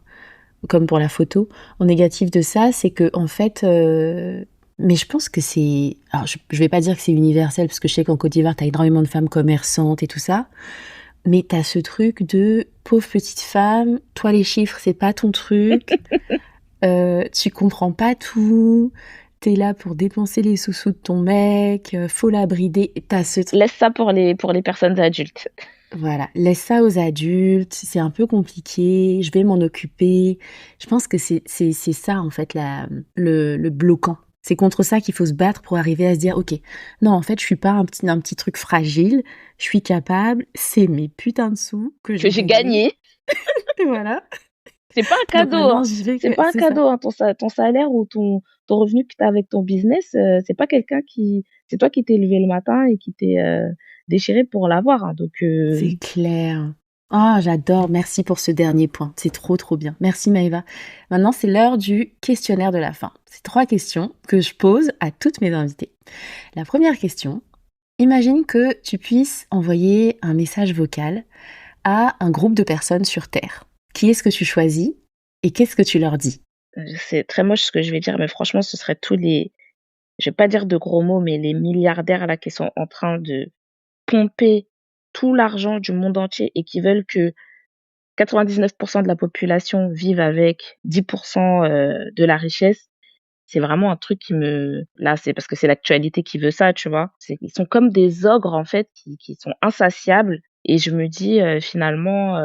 comme pour la photo, en négatif de ça, c'est que en fait, mais je pense que c'est, alors je vais pas dire que c'est universel parce que je sais qu'en Côte d'Ivoire, t'as énormément de femmes commerçantes et tout ça, mais t'as ce truc de pauvre petite femme, toi les chiffres c'est pas ton truc, tu comprends pas tout, t'es là pour dépenser les sous-sous de ton mec, faut la brider, t'as ce truc. Laisse ça pour les personnes adultes. Voilà, laisse ça aux adultes, c'est un peu compliqué, je vais m'en occuper. Je pense que c'est ça en fait le bloquant. C'est contre ça qu'il faut se battre pour arriver à se dire: «OK, non en fait je suis pas un petit truc fragile, je suis capable, c'est mes putains de sous que Que j'ai j'ai gagnés». gagné. Et voilà, C'est pas un donc cadeau, maintenant hein. j'y vais C'est que pas un c'est ça. cadeau, hein. Ton salaire ou ton revenu que tu as avec ton business, c'est pas quelqu'un qui c'est toi qui t'es levé le matin et qui t'es, déchiré pour l'avoir, hein, donc C'est clair. Ah, j'adore. Merci pour ce dernier point. C'est trop, trop bien. Merci Maëva. Maintenant, c'est l'heure du questionnaire de la fin. C'est 3 questions que je pose à toutes mes invitées. La première question, imagine que tu puisses envoyer un message vocal à un groupe de personnes sur Terre. Qui est-ce que tu choisis et qu'est-ce que tu leur dis? C'est très moche ce que je vais dire, mais franchement, ce serait tous les, je vais pas dire de gros mots, mais les milliardaires là qui sont en train de pomper tout l'argent du monde entier et qui veulent que 99 de la population vive avec 10 de la richesse. C'est vraiment un truc qui me là, c'est parce que c'est l'actualité qui veut ça, tu vois? C'est ils sont comme des ogres, en fait, qui sont insatiables et je me dis, finalement,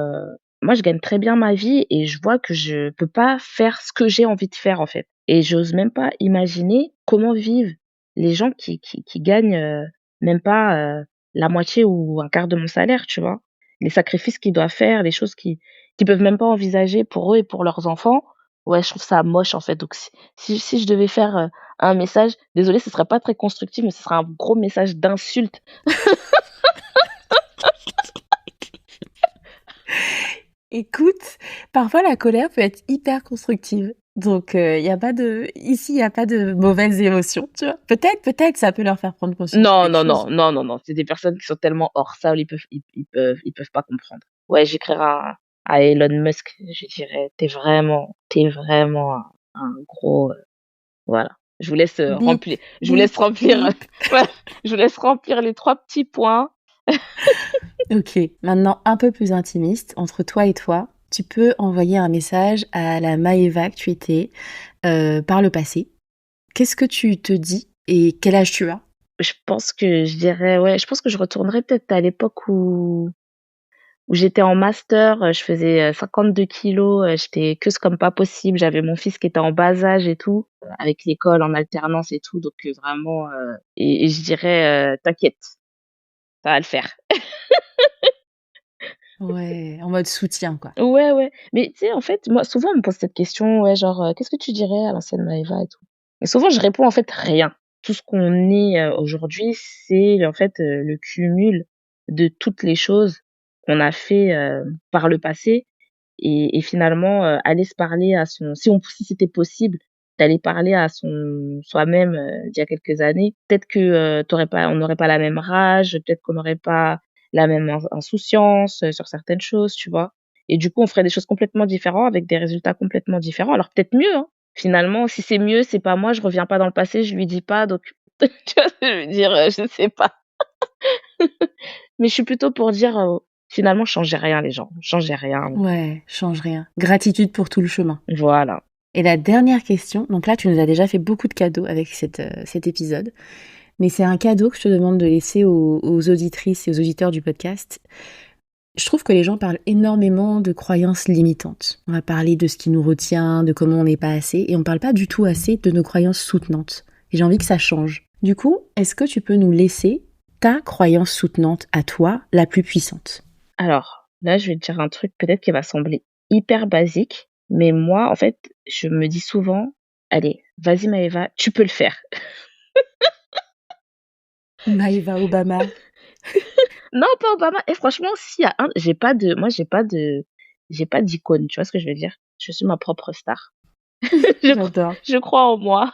moi, je gagne très bien ma vie et je vois que je peux pas faire ce que j'ai envie de faire, en fait et j'ose même pas imaginer comment vivent les gens qui gagnent, même pas, la moitié ou un quart de mon salaire, tu vois? Les sacrifices qu'ils doivent faire, les choses qu'ils peuvent même pas envisager pour eux et pour leurs enfants. Ouais, je trouve ça moche, en fait, donc si je devais faire, un message, désolée, ce serait pas très constructif, mais ce serait un gros message d'insulte. Écoute, parfois la colère peut être hyper constructive. Donc, il y a pas de ici, il y a pas de mauvaises émotions, tu vois? Peut-être ça peut leur faire prendre conscience de Non, quelque non, chose. non, non, non, non, c'est des personnes qui sont tellement hors sol, ils peuvent pas comprendre. Ouais, j'écrirais à Elon Musk, je dirais: «Tu es vraiment un gros, voilà. Bip, Je vous laisse bip, remplir, bip. voilà, je vous laisse remplir les 3 petits points». OK, maintenant un peu plus intimiste, entre toi et toi, tu peux envoyer un message à la Maëva que tu étais, par le passé. Qu'est-ce que tu te dis et quel âge tu as? Je pense que je dirais ouais, je pense que je retournerais peut-être à l'époque où j'étais en master, je faisais, 52 kilogrammes, j'étais queuse comme pas possible. J'avais mon fils qui était en bas âge et tout, avec l'école en alternance et tout, donc vraiment, et je dirais, «T'inquiète, ça va le faire». Ouais, en mode soutien, quoi. Ouais, ouais, mais tu sais, en fait, moi, souvent, on me pose cette question, ouais, genre, «Qu'est-ce que tu dirais à l'ancienne Maëva et tout?» Et souvent, je réponds, en fait, rien. Tout ce qu'on est, aujourd'hui, c'est, en fait, le cumul de toutes les choses qu'on a fait, par le passé et finalement, aller se parler à son si c'était possible d'aller parler à son soi-même, d'il y a quelques années, peut-être que, on n'aurait pas la même rage, peut-être qu'on n'aurait pas la même insouciance, sur certaines choses, tu vois? Et du coup, on ferait des choses complètement différentes avec des résultats complètement différents. Alors peut-être mieux, hein. Finalement, si c'est mieux, c'est pas moi, je reviens pas dans le passé, je lui dis pas donc tu vois ce que je veux dire? Je sais pas. Mais je suis plutôt pour dire, finalement, changez rien les gens, changez rien. Ouais, change rien. Gratitude pour tout le chemin. Voilà. Et la dernière question, donc là, tu nous as déjà fait beaucoup de cadeaux avec cet épisode, mais c'est un cadeau que je te demande de laisser aux auditrices et aux auditeurs du podcast. Je trouve que les gens parlent énormément de croyances limitantes. On va parler de ce qui nous retient, de comment on n'est pas assez, et on parle pas du tout assez de nos croyances soutenantes. Et j'ai envie que ça change. Du coup, est-ce que tu peux nous laisser ta croyance soutenante à toi, la plus puissante? Alors, là, je vais te dire un truc peut-être qui va sembler hyper basique, mais moi, en fait, je me dis souvent: «Allez, vas-y Maëva, tu peux le faire». Maëva Obama. Non, pas Obama et franchement, s'il y a un j'ai pas d'icône, tu vois ce que je veux dire? Je suis ma propre star. Je cro J'adore. je crois en moi,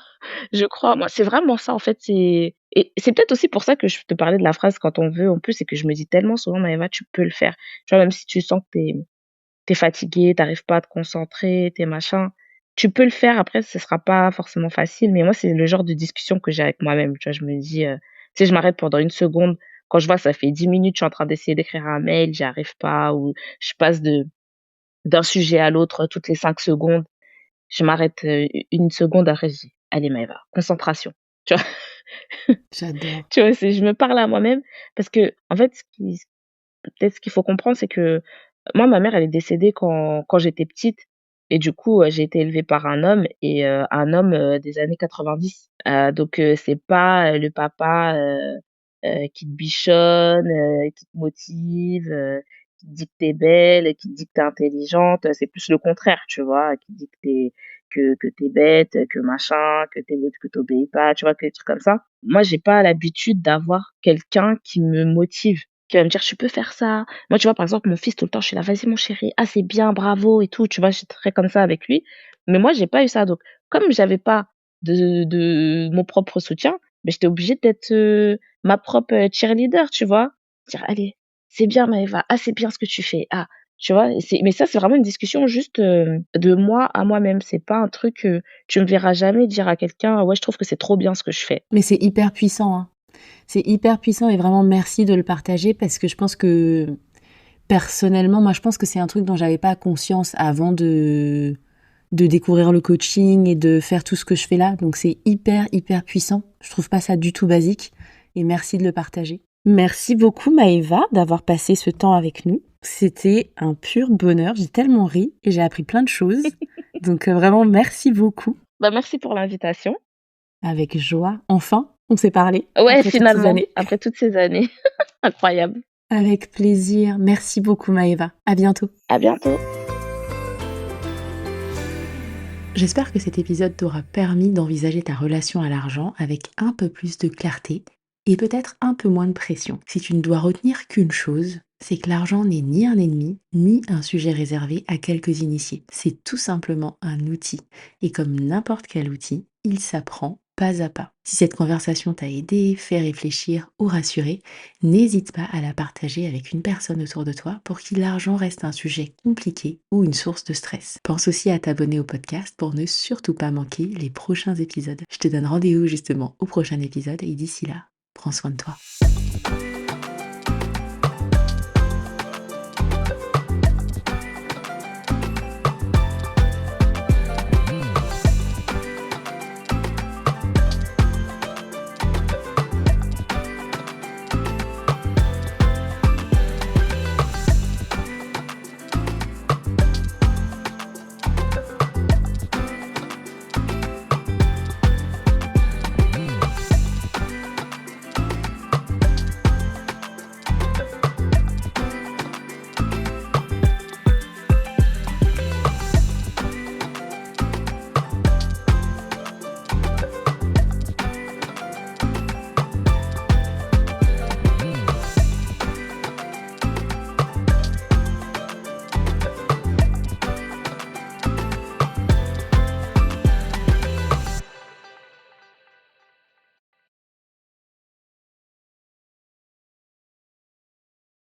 je crois en moi. C'est vraiment ça, en fait, c'est peut-être aussi pour ça que je te parlais de la phrase «quand on veut», en plus, c'est que je me dis tellement souvent: «Maëva, tu peux le faire». Tu vois, même si tu sens que t'es fatigué, t'arrives pas à te concentrer, tu machin. Tu peux le faire, après ce sera pas forcément facile, mais moi, c'est le genre de discussion que j'ai avec moi-même, tu vois? Je me dis, tu sais, je m'arrête pendant une seconde, quand je vois ça fait 10 minutes, je suis en train d'essayer d'écrire un mail, j'y arrive pas ou je passe d'un sujet à l'autre toutes les 5 secondes. Je m'arrête, 1 seconde, après je dis: «Allez Maëva, concentration». Tu vois? J'adore. Tu vois? C'est je me parle à moi-même parce que en fait, peut-être ce qu'il faut comprendre, c'est que moi, ma mère, elle est décédée quand j'étais petite et du coup, j'ai été élevée par un homme, des années 90. Donc c'est pas, le papa, qui te bichonne, qui te motive, qui te dit que tu belle, qui te dit que tu intelligente, c'est plus le contraire, tu vois? Qui te dit que tu bête, que machin, que tu pas, tu vois? Que des trucs comme ça. Moi, j'ai pas l'habitude d'avoir quelqu'un qui me motive. qui va me dire: «Tu peux faire ça». Moi, tu vois, par exemple, mon fils, tout le temps, je suis là: «Vas-y mon chéri, ah c'est bien, bravo et tout», tu vois? Je suis très comme ça avec lui. Mais moi, j'ai pas eu ça, donc comme j'avais pas de mon propre soutien, beh, j'étais obligée d'être, ma propre, cheerleader, tu vois? Dire: «Allez, c'est bien Maëva, ah c'est bien ce que tu fais, ah». Tu vois? Et mais ça, c'est vraiment une discussion juste, de moi à moi-même. C'est pas un truc, tu me verras jamais dire à quelqu'un: «Ouais, je trouve que c'est trop bien ce que je fais». Mais c'est hyper puissant, hein. C'est hyper puissant et vraiment merci de le partager parce que je pense que personnellement, moi je pense que c'est un truc dont j'avais pas conscience avant de découvrir le coaching et de faire tout ce que je fais là. Donc c'est hyper, hyper puissant. Je trouve pas ça du tout basique et merci de le partager. Merci beaucoup Maëva d'avoir passé ce temps avec nous. C'était un pur bonheur. J'ai tellement ri et j'ai appris plein de choses. Donc vraiment merci beaucoup. Bah, merci pour l'invitation. Avec joie. Enfin, on s'est parlé Ouais, après toutes ces finalement, années. après toutes ces années. Incroyable. Avec plaisir. Merci beaucoup Maëva. À bientôt. À bientôt. J'espère que cet épisode t'aura permis d'envisager ta relation à l'argent avec un peu plus de clarté et peut-être un peu moins de pression. Si tu ne dois retenir qu'une chose, c'est que l'argent n'est ni un ennemi, ni un sujet réservé à quelques initiés. C'est tout simplement un outil. Et comme n'importe quel outil, il s'apprend pas à pas. Si cette conversation t'a aidé, fait réfléchir ou rassuré, n'hésite pas à la partager avec une personne autour de toi pour qui l'argent reste un sujet compliqué ou une source de stress. Pense aussi à t'abonner au podcast pour ne surtout pas manquer les prochains épisodes. Je te donne rendez-vous justement au prochain épisode et d'ici là, prends soin de toi.